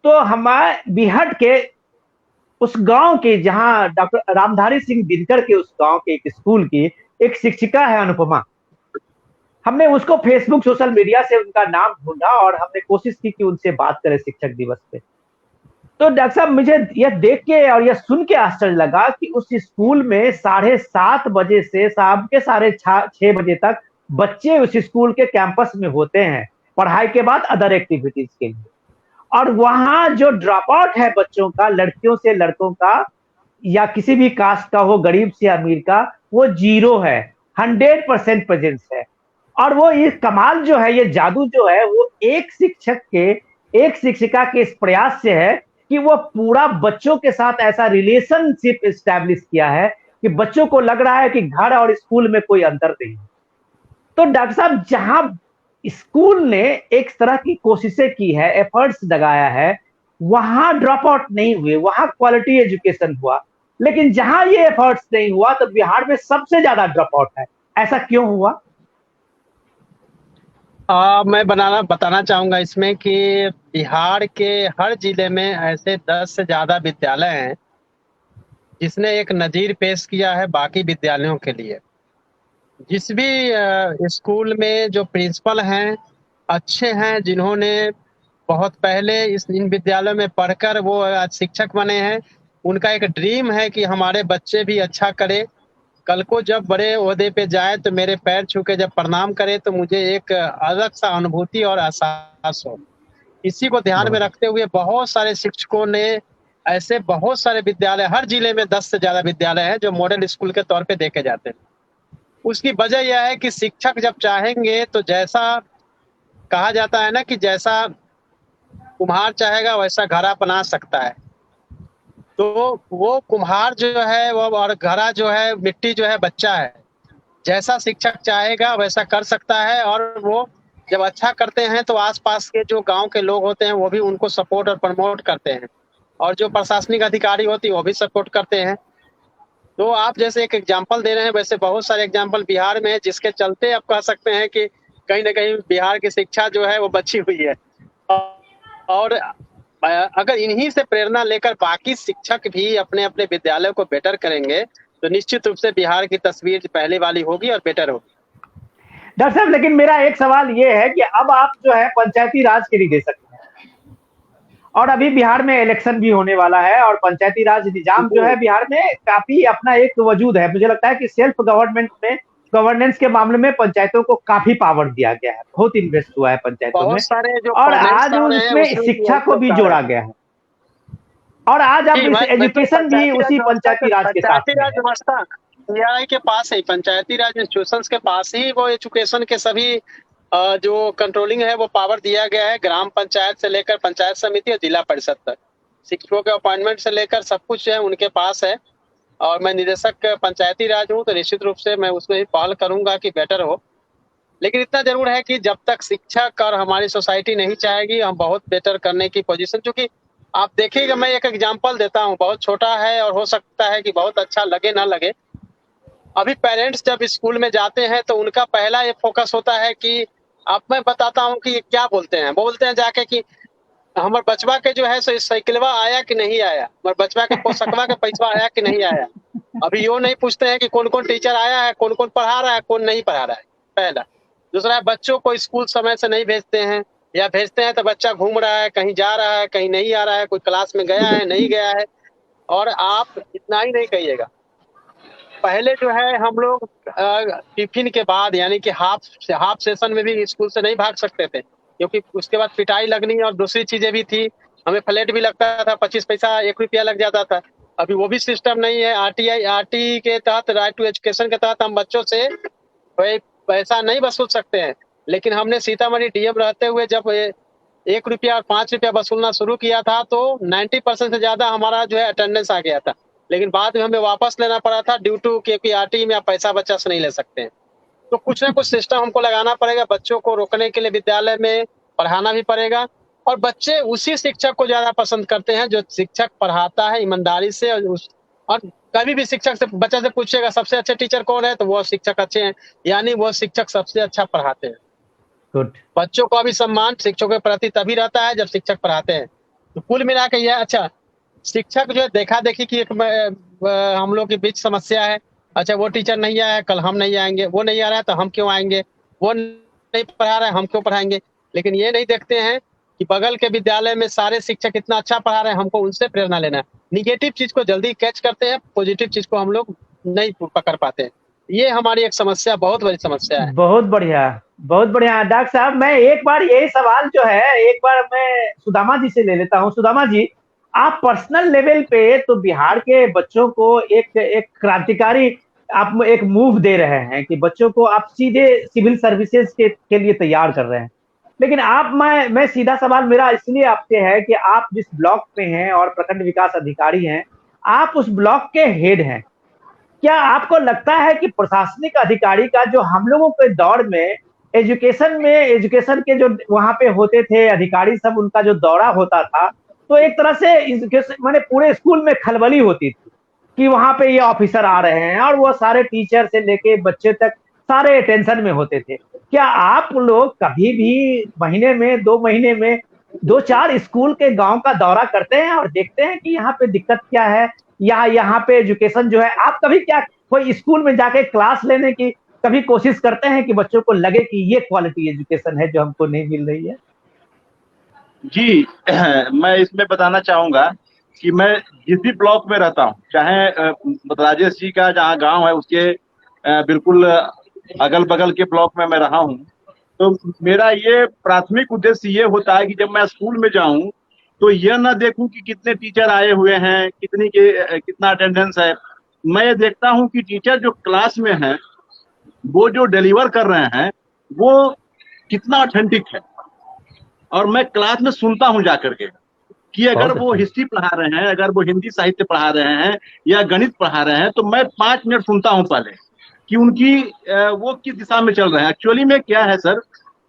तो हमारे बिहट के उस गांव के, जहां डॉक्टर रामधारी सिंह दिनकर के उस गांव के एक स्कूल की एक शिक्षिका है अनुपमा, हमने उसको फेसबुक, सोशल मीडिया से उनका नाम ढूंढा और हमने कोशिश की कि उनसे बात करें शिक्षक दिवस पे। तो डॉक्टर साहब, मुझे यह देख के और यह सुन के आश्चर्य लगा कि उस स्कूल में 7:30 बजे से शाम के 6:30 बजे तक बच्चे उस स्कूल के कैंपस में होते हैं पढ़ाई के बाद अदर एक्टिविटीज के लिए। और वहां जो ड्रॉप आउट है बच्चों का, लड़कियों से लड़कों का, या किसी भी कास्ट का हो, गरीब से अमीर का, वो 0 है, 100% प्रेजेंस है। और वो ये कमाल जो है, ये जादू जो है, वो एक शिक्षक के, एक शिक्षिका के इस प्रयास से है कि वो पूरा बच्चों के साथ ऐसा रिलेशनशिप एस्टैब्लिश किया है कि बच्चों को लग रहा है कि घर और स्कूल में कोई अंतर नहीं। तो डॉक्टर साहब, जहां स्कूल ने एक तरह की कोशिशें की है, एफर्ट्स लगाया है, वहां ड्रॉप आउट नहीं हुए, वहां क्वालिटी एजुकेशन हुआ। लेकिन जहां ये एफर्ट्स नहीं हुआ तो बिहार में सबसे ज्यादा ड्रॉप आउट है। ऐसा क्यों हुआ?
मैं बताना चाहूंगा इसमें कि बिहार के हर जिले में ऐसे 10 से ज्यादा विद्यालय हैं जिसने एक नजीर पेश किया है बाकी विद्यालयों के लिए। जिस भी स्कूल में जो प्रिंसिपल हैं अच्छे हैं, जिन्होंने बहुत पहले इन विद्यालयों में पढ़कर वो आज शिक्षक बने हैं, उनका एक ड्रीम है कि हमारे बच्चे भी अच्छा करे, कल को जब बड़े ओहदे पे जाए तो मेरे पैर छू के जब प्रणाम करे तो मुझे एक अलग सा अनुभूति और एहसास हो। इसी को ध्यान में रखते हुए बहुत सारे शिक्षकों ने ऐसे बहुत सारे विद्यालय, हर जिले में 10 से ज्यादा विद्यालय हैं जो मॉडल स्कूल के तौर पे देखे जाते हैं। उसकी वजह यह है कि शिक्षक जब चाहेंगे तो जैसा कहा जाता है ना कि जैसा कुम्हार चाहेगा वैसा घड़ा बना सकता है, तो वो कुम्हार जो है वो और घड़ा जो है, मिट्टी जो है बच्चा है, जैसा शिक्षक चाहेगा वैसा कर सकता है। और वो जब अच्छा करते हैं तो आसपास के जो गांव के लोग होते हैं वो भी उनको सपोर्ट और प्रमोट करते हैं, और जो प्रशासनिक अधिकारी होती है वो भी सपोर्ट करते हैं। तो आप जैसे एक एग्जाम्पल दे रहे हैं, वैसे बहुत सारे एग्जाम्पल बिहार में है जिसके चलते आप कह सकते हैं कि कहीं ना कहीं बिहार की शिक्षा जो है वो बची हुई है। और अगर इन्हीं से प्रेरणा लेकर बाकी शिक्षक भी अपने अपने विद्यालय को बेटर करेंगे तो निश्चित रूप से बिहार की तस्वीर पहले वाली होगी और बेटर होगी।
डॉक्टर साहब, लेकिन मेरा एक सवाल ये है कि अब आप जो है पंचायती राज के लिए दे सकते हैं, और अभी बिहार में इलेक्शन भी होने वाला है, और पंचायती राज निजाम जो है बिहार में काफी अपना एक वजूद है। मुझे लगता है कि सेल्फ गवर्नमेंट में, गवर्नेंस के मामले में पंचायतों को काफी पावर दिया गया है, बहुत इन्वेस्ट हुआ है पंचायतों में,
सारे जो
और आज उसमें शिक्षा को भी जोड़ा गया है, और आज अब इस एजुकेशन भी उसी पंचायती राज के साथ
पंचायती राज व्यवस्था पीआरआई के पास है, पंचायती राज इंस्टीट्यूशंस के पास ही वो एजुकेशन के सभी जो कंट्रोलिंग है वो पावर दिया गया है। ग्राम पंचायत से लेकर पंचायत समिति और जिला परिषद तक, शिक्षकों के अपॉइंटमेंट से लेकर सब कुछ जो है उनके पास है। और मैं निदेशक पंचायती राज हूँ तो निश्चित रूप से मैं उसमें ही पहल करूंगा कि बेटर हो। लेकिन इतना जरूर है कि जब तक शिक्षक और हमारी सोसाइटी नहीं चाहेगी, हम बहुत बेटर करने की पोजीशन, क्योंकि आप देखिएगा, मैं एक एग्जांपल देता हूँ, बहुत छोटा है और हो सकता है कि बहुत अच्छा लगे ना लगे। अभी पेरेंट्स जब स्कूल में जाते हैं तो उनका पहला ये फोकस होता है कि अब मैं बताता हूँ कि क्या बोलते हैं, वो बोलते हैं जाके कि हमारे बचवा के जो है सो साइकिलवा आया कि नहीं आया, हमारे बचवा के पोषकवा के पैसा आया कि नहीं आया। अभी यो नहीं पूछते हैं कि कौन कौन टीचर आया है, कौन कौन पढ़ा रहा है, कौन नहीं पढ़ा रहा है, पहला। दूसरा है बच्चों को स्कूल समय से नहीं भेजते हैं, या भेजते हैं तो बच्चा घूम रहा है, कहीं जा रहा है, कहीं नहीं आ रहा है, कोई क्लास में गया है नहीं गया है। और आप इतना ही नहीं कहिएगा, पहले जो है हम लोग टिफिन के बाद यानी कि हाफ सेशन में भी स्कूल से नहीं भाग सकते थे, क्योंकि उसके बाद पिटाई लगनी और दूसरी चीजें भी थी, हमें फ्लैट भी लगता था, 25 पैसा 1 रुपया लग जाता था। अभी वो भी सिस्टम नहीं है। आरटी के तहत, राइट टू एजुकेशन के तहत हम बच्चों से पैसा नहीं वसूल सकते हैं, लेकिन हमने सीतामढ़ी डीएम रहते हुए जब 1 रुपया और 5 रुपया वसूलना शुरू किया था तो 90% से ज्यादा हमारा जो है अटेंडेंस आ गया था। लेकिन बाद में हमें वापस लेना पड़ा था ड्यू टू, क्योंकि आरटी में आप पैसा बच्चा से नहीं ले सकते हैं। तो कुछ ना कुछ सिस्टम हमको लगाना पड़ेगा, बच्चों को रोकने के लिए विद्यालय में पढ़ाना भी पड़ेगा। और बच्चे उसी शिक्षक को ज्यादा पसंद करते हैं जो शिक्षक पढ़ाता है ईमानदारी से। और कभी भी शिक्षक से, बच्चा से पूछेगा सबसे अच्छे टीचर कौन है, तो वो शिक्षक अच्छे हैं, यानी वो शिक्षक सबसे अच्छा पढ़ाते हैं।
गुड।
बच्चों का भी सम्मान शिक्षकों के प्रति तभी रहता है जब शिक्षक पढ़ाते हैं। तो कुल मिला के यह अच्छा, शिक्षक जो है देखा देखी की एक हम लोग के बीच समस्या है। अच्छा, वो टीचर नहीं आया, कल हम नहीं आएंगे, वो नहीं आ रहा है तो हम क्यों आएंगे, वो नहीं पढ़ा रहा है हम क्यों पढ़ाएंगे। लेकिन ये नहीं देखते हैं कि बगल के विद्यालय में सारे शिक्षक इतना अच्छा पढ़ा रहे हैं, हमको उनसे प्रेरणा लेना है। निगेटिव चीज को जल्दी कैच करते हैं, पॉजिटिव चीज को हम लोग नहीं पकड़ पाते हैं। ये हमारी एक समस्या, बहुत बड़ी समस्या है।
बहुत बढ़िया, बहुत बढ़िया। डॉक्टर साहब, मैं एक बार यही सवाल जो है एक बार मैं सुदामा जी से ले लेता हूँ। सुदामा जी, आप पर्सनल लेवल पे तो बिहार के बच्चों को एक क्रांतिकारी आप एक मूव दे रहे हैं कि बच्चों को आप सीधे सिविल सर्विसेज के लिए तैयार कर रहे हैं। लेकिन मैं सीधा सवाल मेरा इसलिए आपसे है कि आप जिस ब्लॉक में हैं और प्रखंड विकास अधिकारी हैं, आप उस ब्लॉक के हेड हैं। क्या आपको लगता है कि प्रशासनिक अधिकारी का जो हम लोगों के दौर में एजुकेशन के जो वहां पे होते थे अधिकारी सब, उनका जो दौरा होता था तो एक तरह से माने पूरे स्कूल में खलबली होती थी, कि वहां पे ये ऑफिसर आ रहे हैं, और वो सारे टीचर से लेके बच्चे तक सारे टेंशन में होते थे। क्या आप लोग कभी भी महीने में, 2 महीने में 2-4 स्कूल के गांव का दौरा करते हैं और देखते हैं कि यहाँ पे दिक्कत क्या है, या यहाँ पे एजुकेशन जो है, आप कभी क्या कोई स्कूल में जाके क्लास लेने की कभी कोशिश करते हैं कि बच्चों को लगे कि ये क्वालिटी एजुकेशन है जो हमको नहीं मिल रही है?
जी मैं इसमें बताना चाहूंगा कि मैं जिस भी ब्लॉक में रहता हूँ, चाहे राजेश जी का जहाँ गांव है उसके बिल्कुल अगल बगल के ब्लॉक में मैं रहा हूँ, तो मेरा ये प्राथमिक उद्देश्य ये होता है कि जब मैं स्कूल में जाऊं तो यह ना देखूं कि कितने टीचर आए हुए हैं, कितना अटेंडेंस है। मैं ये देखता हूं कि टीचर जो क्लास में हैं वो जो डिलीवर कर रहे हैं वो कितना ऑथेंटिक है। और मैं क्लास में सुनता हूं जाकर के कि अगर
बहुत
वो
अच्छा।
हिस्ट्री पढ़ा रहे हैं, अगर वो हिंदी साहित्य पढ़ा रहे हैं या गणित पढ़ा रहे हैं, तो मैं 5 मिनट सुनता हूं पहले कि उनकी वो किस दिशा में चल रहे हैं। एक्चुअली में क्या है सर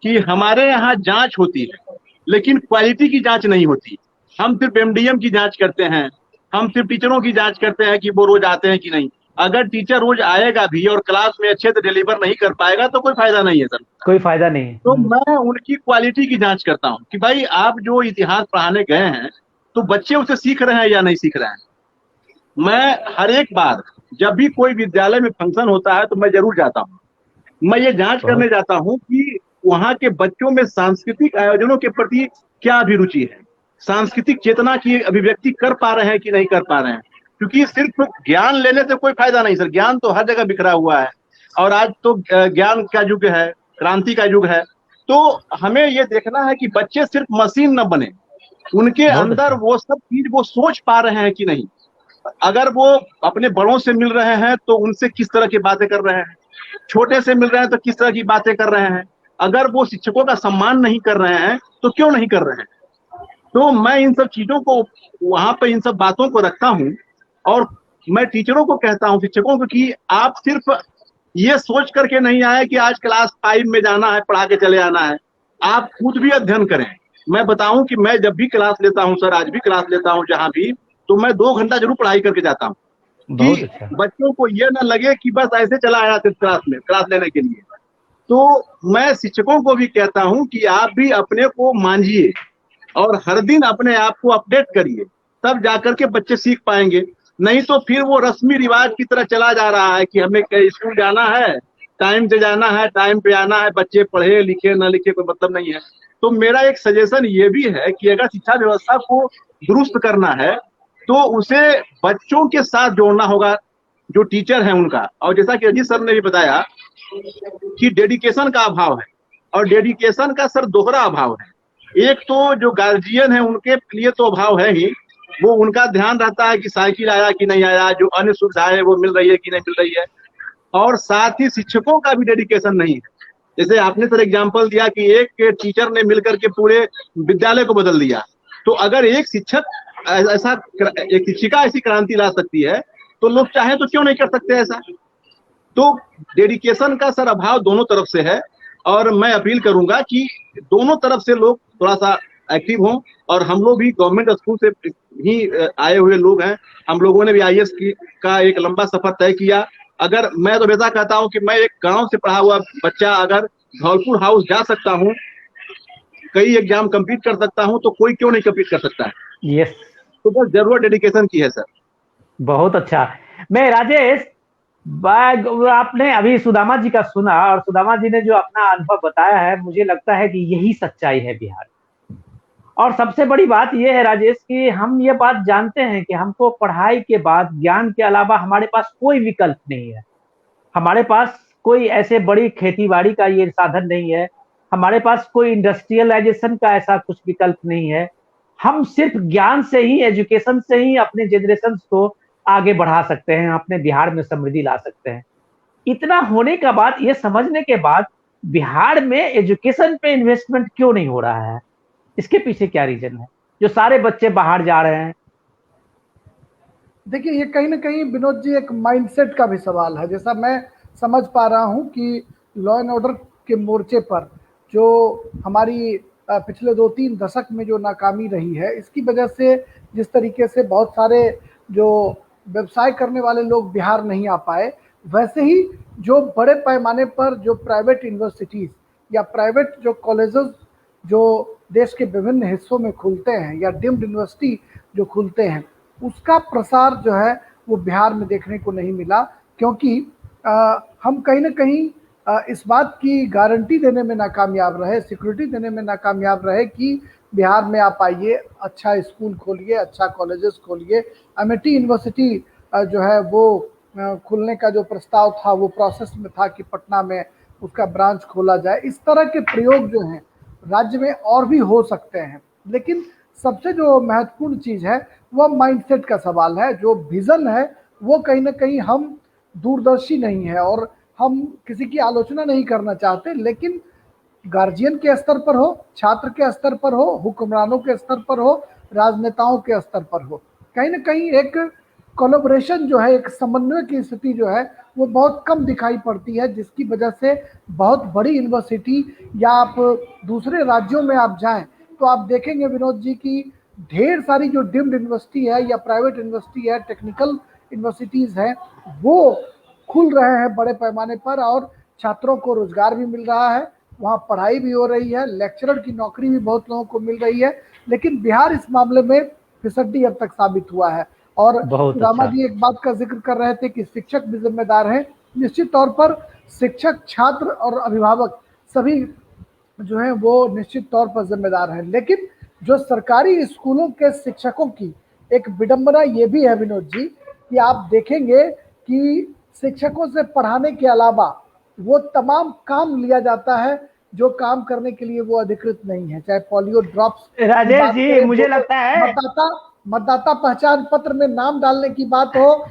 कि हमारे यहाँ जांच होती है लेकिन क्वालिटी की जांच नहीं होती। हम सिर्फ एमडीएम की जांच करते हैं, हम सिर्फ टीचरों की जांच करते हैं कि वो रोज आते हैं कि नहीं। अगर टीचर रोज आएगा भी और क्लास में अच्छे से डिलीवर नहीं कर पाएगा तो कोई फायदा नहीं है सर।
कोई फायदा नहीं है।
तो मैं उनकी क्वालिटी की जांच करता हूँ कि भाई आप जो इतिहास पढ़ाने गए हैं तो बच्चे उसे सीख रहे हैं या नहीं सीख रहे हैं। मैं हर एक बार जब भी कोई विद्यालय में फंक्शन होता है तो मैं जरूर जाता हूँ। मैं ये जांच करने
बहुत
जाता हूँ कि वहाँ के बच्चों में सांस्कृतिक आयोजनों के प्रति क्या अभिरुचि है, सांस्कृतिक चेतना की अभिव्यक्ति कर पा रहे हैं कि नहीं कर पा रहे हैं। क्योंकि सिर्फ ज्ञान लेने से कोई फायदा नहीं सर, ज्ञान तो हर जगह बिखरा हुआ है और आज तो ज्ञान का युग है, क्रांति का युग है। तो हमें ये देखना है कि बच्चे सिर्फ मशीन न बने, उनके
बहुत
अंदर
अच्छा।
वो सब चीज वो सोच पा रहे हैं कि नहीं। अगर वो अपने बड़ों से मिल रहे हैं तो उनसे किस तरह की बातें कर रहे हैं, छोटे से मिल रहे हैं तो किस तरह की बातें कर रहे हैं। अगर वो शिक्षकों का सम्मान नहीं कर रहे हैं तो क्यों नहीं कर रहे हैं। तो मैं इन सब चीजों को वहां पे इन सब बातों को रखता हूँ और मैं टीचरों को कहता हूँ, शिक्षकों को, कि आप सिर्फ ये सोच करके नहीं आए कि आज क्लास 5 में जाना है, पढ़ा के चले आना है। आप खुद भी अध्ययन करें। मैं बताऊं कि मैं जब भी क्लास लेता हूं सर, आज भी क्लास लेता हूं जहां भी, तो मैं 2 घंटा जरूर पढ़ाई करके जाता हूं
बहुत
कि
अच्छा।
बच्चों को ये ना लगे कि बस ऐसे चला आया सिर्फ क्लास में क्लास लेने के लिए। तो मैं शिक्षकों को भी कहता हूं कि आप भी अपने को मांझिए और हर दिन अपने आप को अपडेट करिए, तब जाकर के बच्चे सीख पाएंगे। नहीं तो फिर वो रस्मी रिवाज की तरह चला जा रहा है कि हमें स्कूल जाना है, टाइम से जाना है, टाइम पे आना है, बच्चे पढ़े लिखे ना लिखे कोई मतलब नहीं है। तो मेरा एक सजेशन ये भी है कि अगर शिक्षा व्यवस्था को दुरुस्त करना है तो उसे बच्चों के साथ जोड़ना होगा, जो टीचर है उनका। और जैसा कि अजीत सर ने भी बताया कि डेडिकेशन का अभाव है, और डेडिकेशन का सर दोहरा अभाव है। एक तो जो गार्जियन है उनके लिए तो अभाव है ही, वो उनका ध्यान रहता है कि साइकिल आया कि नहीं आया, जो अन्य सुविधाएं वो मिल रही है कि नहीं मिल रही है। और साथ ही शिक्षकों का भी डेडिकेशन नहीं है। जैसे आपने सर एग्जाम्पल दिया कि एक टीचर ने मिलकर के पूरे विद्यालय को बदल दिया, तो अगर एक शिक्षक ऐसा, एक शिक्षिका ऐसी क्रांति ला सकती है तो लोग चाहे तो क्यों नहीं कर सकते ऐसा। तो डेडिकेशन का सर अभाव दोनों तरफ से है, और मैं अपील करूंगा कि दोनों तरफ से लोग थोड़ा सा एक्टिव हों। और हम लोग भी गवर्नमेंट स्कूल से ही आए हुए लोग हैं, हम लोगों ने भी आईएएस का एक लंबा सफर तय किया। अगर मैं तो वैसा कहता हूं कि मैं एक गांव से पढ़ा हुआ बच्चा अगर धौलपुर हाउस जा सकता हूं, कई एग्जाम कंप्लीट कर सकता हूं, तो कोई क्यों नहीं कंप्लीट कर सकता है।
यस।
तो बस जरूरत डेडिकेशन की है सर।
बहुत अच्छा। मैं राजेश, आपने अभी सुदामा जी का सुना, और सुदामा जी ने जो अपना अनुभव बताया है, मुझे लगता है कि यही सच्चाई है बिहार। और सबसे बड़ी बात यह है राजेश कि हम ये बात जानते हैं कि हमको पढ़ाई के बाद ज्ञान के अलावा हमारे पास कोई विकल्प नहीं है। हमारे पास कोई ऐसे बड़ी खेती बाड़ी का ये साधन नहीं है, हमारे पास कोई इंडस्ट्रियलाइजेशन का ऐसा कुछ विकल्प नहीं है। हम सिर्फ ज्ञान से ही, एजुकेशन से ही अपने जनरेशन को आगे बढ़ा सकते हैं, अपने बिहार में समृद्धि ला सकते हैं। इतना होने का बाद, ये समझने के बाद, बिहार में एजुकेशन पे इन्वेस्टमेंट क्यों नहीं हो रहा है? इसके पीछे क्या रीजन है जो सारे बच्चे बाहर जा रहे हैं?
देखिए, ये कहीं ना कहीं विनोद जी एक माइंडसेट का भी सवाल है। जैसा मैं समझ पा रहा हूँ कि लॉ एंड ऑर्डर के मोर्चे पर जो हमारी पिछले 2-3 दशक में जो नाकामी रही है, इसकी वजह से जिस तरीके से बहुत सारे जो व्यवसाय करने वाले लोग बिहार नहीं आ पाए, वैसे ही जो बड़े पैमाने पर जो प्राइवेट यूनिवर्सिटीज या प्राइवेट जो कॉलेजेस जो देश के विभिन्न हिस्सों में खुलते हैं या डीम्ड यूनिवर्सिटी जो खुलते हैं, उसका प्रसार जो है वो बिहार में देखने को नहीं मिला, क्योंकि हम कहीं ना कहीं इस बात की गारंटी देने में नाकामयाब रहे, सिक्योरिटी देने में नाकामयाब रहे कि बिहार में आप आइए, अच्छा स्कूल खोलिए, अच्छा कॉलेजेस खोलिए। अमेठी यूनिवर्सिटी जो है वो खुलने का जो प्रस्ताव था वो प्रोसेस में था कि पटना में उसका ब्रांच खोला जाए। इस तरह के प्रयोग जो हैं राज्य में और भी हो सकते हैं, लेकिन सबसे जो महत्वपूर्ण चीज़ है वह माइंडसेट का सवाल है। जो विज़न है वो कहीं ना कहीं हम दूरदर्शी नहीं है और हम किसी की आलोचना नहीं करना चाहते, लेकिन गार्जियन के स्तर पर हो, छात्र के स्तर पर हो, हुक्मरानों के स्तर पर हो, राजनेताओं के स्तर पर हो, कहीं ना कहीं एक कोलैबोरेशन जो है, एक समन्वय की स्थिति जो है वो बहुत कम दिखाई पड़ती है, जिसकी वजह से बहुत बड़ी यूनिवर्सिटी या आप दूसरे राज्यों में आप जाएं तो आप देखेंगे विनोद जी की ढेर सारी जो डीम्ड यूनिवर्सिटी है या प्राइवेट यूनिवर्सिटी है, टेक्निकल यूनिवर्सिटीज़ हैं, वो खुल रहे हैं बड़े पैमाने पर और छात्रों को रोजगार भी मिल रहा है, वहाँ पढ़ाई भी हो रही है, लेक्चरर की नौकरी भी बहुत लोगों को मिल रही है। लेकिन बिहार इस मामले में फिसड्डी अब तक साबित हुआ है। और रामा जी एक बात का जिक्र कर रहे थे कि शिक्षक भी जिम्मेदार हैं। निश्चित तौर पर शिक्षक, छात्र और अभिभावक सभी जो है वो निश्चित तौर पर जिम्मेदार हैं, लेकिन जो सरकारी स्कूलों के शिक्षकों की एक विडंबना ये भी है विनोद जी कि आप देखेंगे कि शिक्षकों से पढ़ाने के अलावा वो तमाम काम लिया जाता है जो काम करने के लिए वो अधिकृत नहीं है, चाहे पोलियो ड्रॉप्स
राजेश जी मुझे लगता है
मतदाता पहचान पत्र में नाम डालने की बात हो,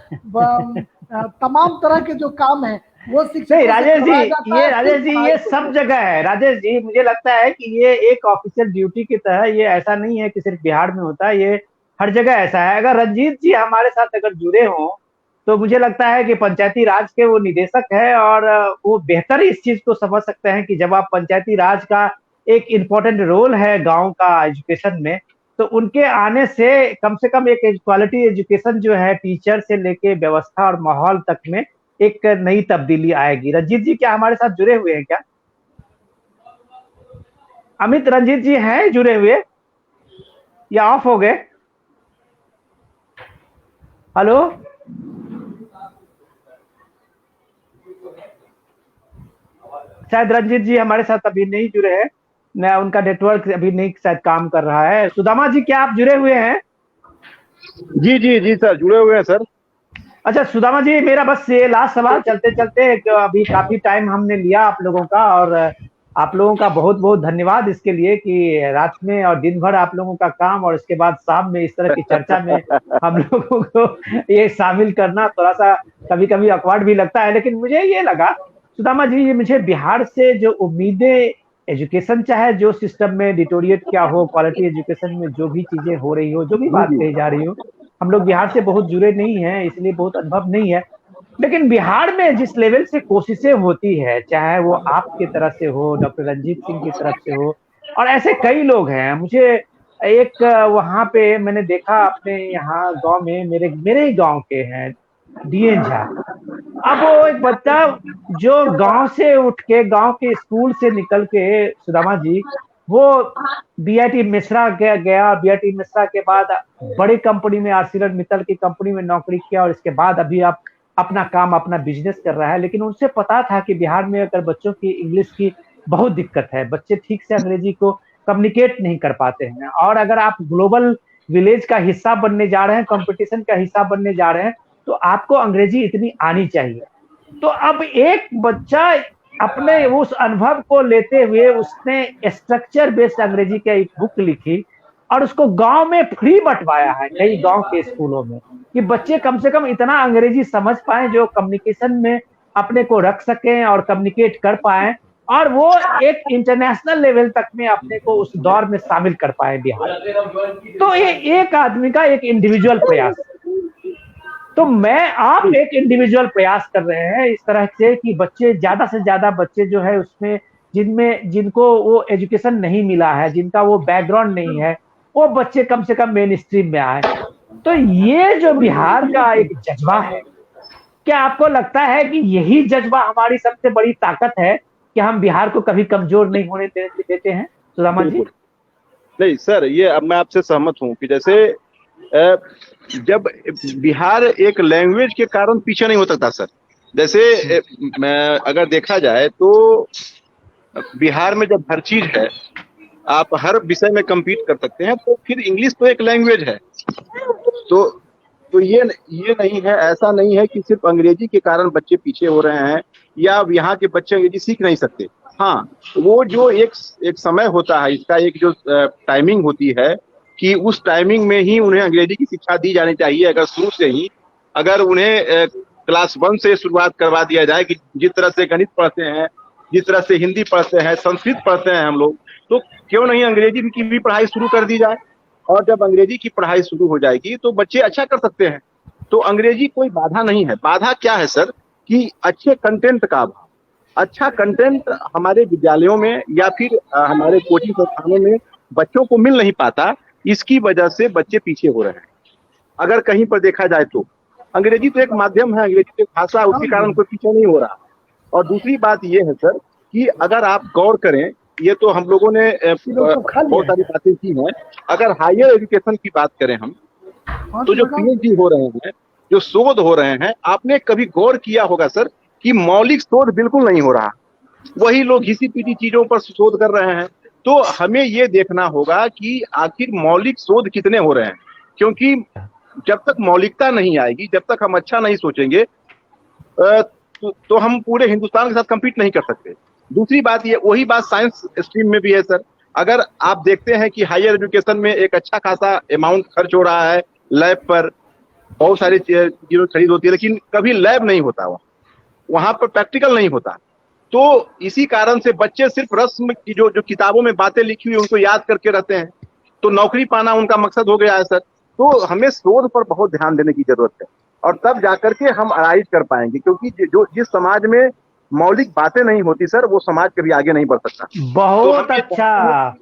तमाम तरह के जो काम है वो शिक्षक
राजेश जी ये सब जगह है। राजेश जी मुझे लगता है कि ये एक ऑफिशियल ड्यूटी की तरह, ये ऐसा नहीं है कि सिर्फ बिहार में होता है, ये हर जगह ऐसा है। अगर रंजीत जी हमारे साथ अगर जुड़े हों तो मुझे लगता है कि पंचायती राज के वो निदेशक है और वो बेहतर इस चीज को समझ सकते हैं कि जब आप पंचायती राज का एक इम्पोर्टेंट रोल है गांव का एजुकेशन में, तो उनके आने से कम एक क्वालिटी एजुकेशन जो है टीचर से लेके व्यवस्था और माहौल तक में एक नई तब्दीली आएगी। रंजीत जी क्या हमारे साथ जुड़े हुए हैं क्या? अमित, रंजीत जी हैं जुड़े हुए या ऑफ हो गए? हेलो, शायद रंजीत जी हमारे साथ अभी नहीं जुड़े हैं, न उनका नेटवर्क अभी नहीं शायद काम कर रहा है। सुदामा जी क्या आप जुड़े हुए हैं?
जी जी जी सर, जुड़े हुए हैं सर।
अच्छा सुदामा जी, मेरा बस ये लास्ट सवाल चलते चलते, अभी काफी टाइम हमने लिया आप लोगों का, और आप लोगों का बहुत बहुत धन्यवाद इसके लिए कि रात में और दिन भर आप लोगों का काम और इसके बाद शाम में इस तरह की चर्चा में हम लोगों को ये शामिल करना थोड़ा सा कभी कभी ऑकवर्ड भी लगता है, लेकिन मुझे ये लगा सुदामा जी, ये मुझे बिहार से जो उम्मीदें, एजुकेशन चाहे जो सिस्टम में डिटोरिएट क्या हो, क्वालिटी एजुकेशन में जो भी चीजें हो रही हो, जो भी बात कही जा रही हो, हम लोग बिहार से बहुत जुड़े नहीं हैं इसलिए बहुत अनुभव नहीं है, लेकिन बिहार में जिस लेवल से कोशिशें होती है, चाहे वो आपकी तरफ से हो, डॉक्टर रंजीत सिंह की तरफ से हो, और ऐसे कई लोग हैं। मुझे एक वहां पे मैंने देखा अपने यहाँ गांव में, मेरे ही गांव के हैं डीएन झा। अब वो एक बच्चा जो गांव से उठ के, गांव के स्कूल से निकल के सुदामा जी, वो बीआईटी मिश्रा गया, बीआईटी मिश्रा के बाद बड़ी कंपनी में, आर्सिलर की कंपनी में नौकरी किया, और इसके बाद अभी आप अपना काम, अपना बिजनेस कर रहा है। लेकिन उनसे पता था कि बिहार में अगर बच्चों की इंग्लिश की बहुत दिक्कत है, बच्चे ठीक से अंग्रेजी को कम्युनिकेट नहीं कर पाते हैं, और अगर आप ग्लोबल विलेज का हिस्सा बनने जा रहे हैं, कंपटीशन का हिस्सा बनने जा रहे हैं, तो आपको अंग्रेजी इतनी आनी चाहिए। तो अब एक बच्चा अपने उस अनुभव को लेते हुए उसने स्ट्रक्चर बेस्ड अंग्रेजी का एक बुक लिखी और उसको गांव में फ्री बंटवाया है, कई गांव के स्कूलों में, कि बच्चे कम से कम इतना अंग्रेजी समझ पाए जो कम्युनिकेशन में अपने को रख सकें और कम्युनिकेट कर पाए, और वो एक इंटरनेशनल लेवल तक में अपने को उस दौर में शामिल कर पाए बिहार। तो ये एक आदमी का एक इंडिविजुअल प्रयास, तो आप एक इंडिविजुअल प्रयास कर रहे हैं इस तरह से कि बच्चे, ज्यादा से ज्यादा बच्चे जो है उसमें, जिनको वो एजुकेशन नहीं मिला है, जिनका वो बैकग्राउंड नहीं है, वो बच्चे कम से कम मेन स्ट्रीम में आए। तो ये जो बिहार का एक जज्बा है, क्या आपको लगता है कि यही जज्बा हमारी सबसे बड़ी ताकत है कि हम बिहार को कभी कमजोर नहीं होने देते हैं, सुदामा जी?
बिल्कुल नहीं सर, ये अब मैं आपसे सहमत हूँ कि जैसे अ, जब बिहार एक लैंग्वेज के कारण पीछे नहीं हो सकता सर। जैसे मैं अगर देखा जाए तो बिहार में जब हर चीज है, आप हर विषय में compete कर सकते हैं, तो फिर इंग्लिश तो एक लैंग्वेज है। तो ये नहीं है, ऐसा नहीं है कि सिर्फ अंग्रेजी के कारण बच्चे पीछे हो रहे हैं या यहाँ के बच्चे अंग्रेजी सीख नहीं सकते। हाँ, वो जो एक समय होता है, इसका एक जो टाइमिंग होती है कि उस टाइमिंग में ही उन्हें अंग्रेजी की शिक्षा दी जानी चाहिए। अगर शुरू से ही अगर उन्हें क्लास 1 से शुरुआत करवा दिया जाए कि जिस तरह से गणित पढ़ते हैं, जिस तरह से हिंदी पढ़ते हैं, संस्कृत पढ़ते हैं हम लोग, तो क्यों नहीं अंग्रेजी की भी पढ़ाई शुरू कर दी जाए। और जब अंग्रेजी की पढ़ाई शुरू हो जाएगी तो बच्चे अच्छा कर सकते हैं। तो अंग्रेजी कोई बाधा नहीं है। बाधा क्या है सर कि अच्छे कंटेंट का अभाव। अच्छा कंटेंट हमारे विद्यालयों में या फिर हमारे कोचिंग संस्थानों में बच्चों को मिल नहीं पाता, इसकी वजह से बच्चे पीछे हो रहे हैं। अगर कहीं पर देखा जाए तो अंग्रेजी तो एक माध्यम है, अंग्रेजी तो एक भाषा है, उसके कारण कोई पीछे नहीं हो रहा। और दूसरी बात ये है सर कि अगर आप गौर करें, ये तो हम लोगों ने बहुत सारी बातें की हैं। अगर हायर एजुकेशन की बात करें हम, तो जो पीएचडी हो रहे हैं, जो शोध हो रहे हैं, आपने कभी गौर किया होगा सर कि मौलिक शोध बिल्कुल नहीं हो रहा। वही लोग घिसी पीटी चीजों पर शोध कर रहे हैं। तो हमें ये देखना होगा कि आखिर मौलिक शोध कितने हो रहे हैं, क्योंकि जब तक मौलिकता नहीं आएगी, जब तक हम अच्छा नहीं सोचेंगे, तो हम पूरे हिंदुस्तान के साथ कम्पीट नहीं कर सकते। दूसरी बात ये, वही बात साइंस स्ट्रीम में भी है सर। अगर आप देखते हैं कि हायर एजुकेशन में एक अच्छा खासा अमाउंट खर्च हो रहा है लैब पर, बहुत सारी चीजों खरीद होती है, लेकिन कभी लैब नहीं होता, वहां पर प्रैक्टिकल नहीं होता। तो इसी कारण से बच्चे सिर्फ रस्म की जो किताबों में बातें लिखी हुई उनको याद करके रहते हैं, तो नौकरी पाना उनका मकसद हो गया है सर। तो हमें शोध पर बहुत ध्यान देने की जरूरत है, और तब जाकर के हम अराइज कर पाएंगे, क्योंकि जिस समाज में मौलिक बातें नहीं होती सर, वो समाज कभी आगे नहीं बढ़ सकता।
बहुत अच्छा,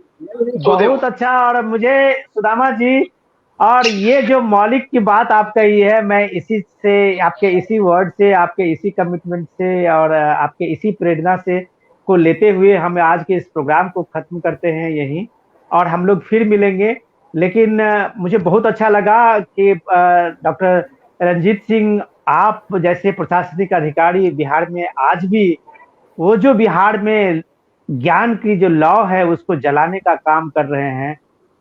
बहुत अच्छा। और मुझे सुदामा जी, और ये जो मौलिक की बात आप कही है, मैं इसी से, आपके इसी वर्ड से, आपके इसी कमिटमेंट से और आपके इसी प्रेरणा से को लेते हुए हम आज के इस प्रोग्राम को खत्म करते हैं यहीं, और हम लोग फिर मिलेंगे। लेकिन मुझे बहुत अच्छा लगा कि डॉक्टर रंजीत सिंह, आप जैसे प्रशासनिक अधिकारी बिहार में आज भी वो जो बिहार में ज्ञान की जो लौ है उसको जलाने का काम कर रहे हैं।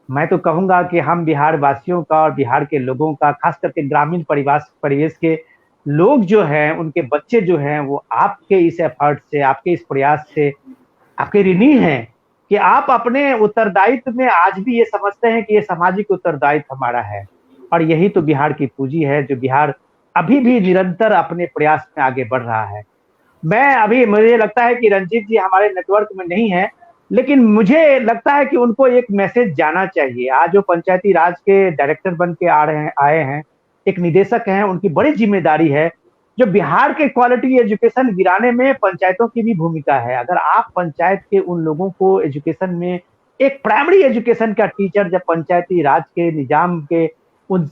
मैं तो कहूंगा कि हम बिहार वासियों का और बिहार के लोगों का, खास करके ग्रामीण परिवेश के लोग जो हैं, उनके बच्चे जो हैं, वो आपके इस एफर्ट से, आपके इस प्रयास से आपके ऋणी हैं कि आप अपने उत्तरदायित्व में आज भी ये समझते हैं कि ये सामाजिक उत्तरदायित्व हमारा है। और यही तो बिहार की पूंजी है, जो बिहार अभी भी निरंतर अपने प्रयास में आगे बढ़ रहा है। मुझे लगता है कि रंजीत जी हमारे नेटवर्क में नहीं है, लेकिन मुझे लगता है कि उनको एक मैसेज जाना चाहिए। आज जो पंचायती राज के डायरेक्टर बन के आए हैं, एक निदेशक हैं, उनकी बड़ी जिम्मेदारी है। जो बिहार के क्वालिटी एजुकेशन गिराने में पंचायतों की भी भूमिका है। अगर आप पंचायत के उन लोगों को एजुकेशन में, एक प्राइमरी एजुकेशन का टीचर जब पंचायती राज के निजाम के उन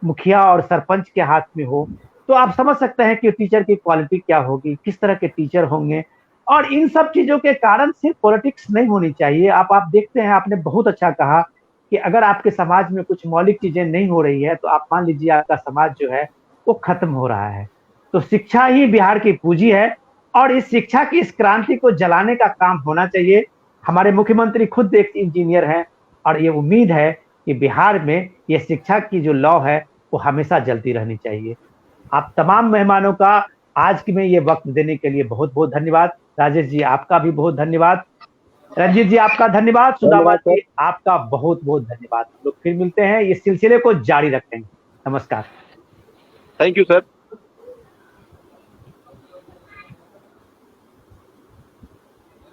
मुखिया और सरपंच के हाथ में हो, तो आप समझ सकते हैं कि टीचर की क्वालिटी क्या होगी, किस तरह के टीचर होंगे। और इन सब चीजों के कारण सिर्फ पॉलिटिक्स नहीं होनी चाहिए। आप देखते हैं, आपने बहुत अच्छा कहा कि अगर आपके समाज में कुछ मौलिक चीजें नहीं हो रही है, तो आप मान लीजिए आपका समाज जो है वो खत्म हो रहा है। तो शिक्षा ही बिहार की पूंजी है, और इस शिक्षा की इस क्रांति को जलाने का काम होना चाहिए। हमारे मुख्यमंत्री खुद एक इंजीनियर हैं, और ये उम्मीद है कि बिहार में ये शिक्षा की जो लौ है वो हमेशा जलती रहनी चाहिए। आप तमाम मेहमानों का आज में ये वक्त देने के लिए बहुत बहुत धन्यवाद। राजेश जी, आपका भी बहुत धन्यवाद। रंजीत जी, आपका धन्यवाद। सुदामा जी, आपका बहुत बहुत धन्यवाद। लोग फिर मिलते हैं, इस सिलसिले को जारी रखेंगे। नमस्कार।
Thank you sir.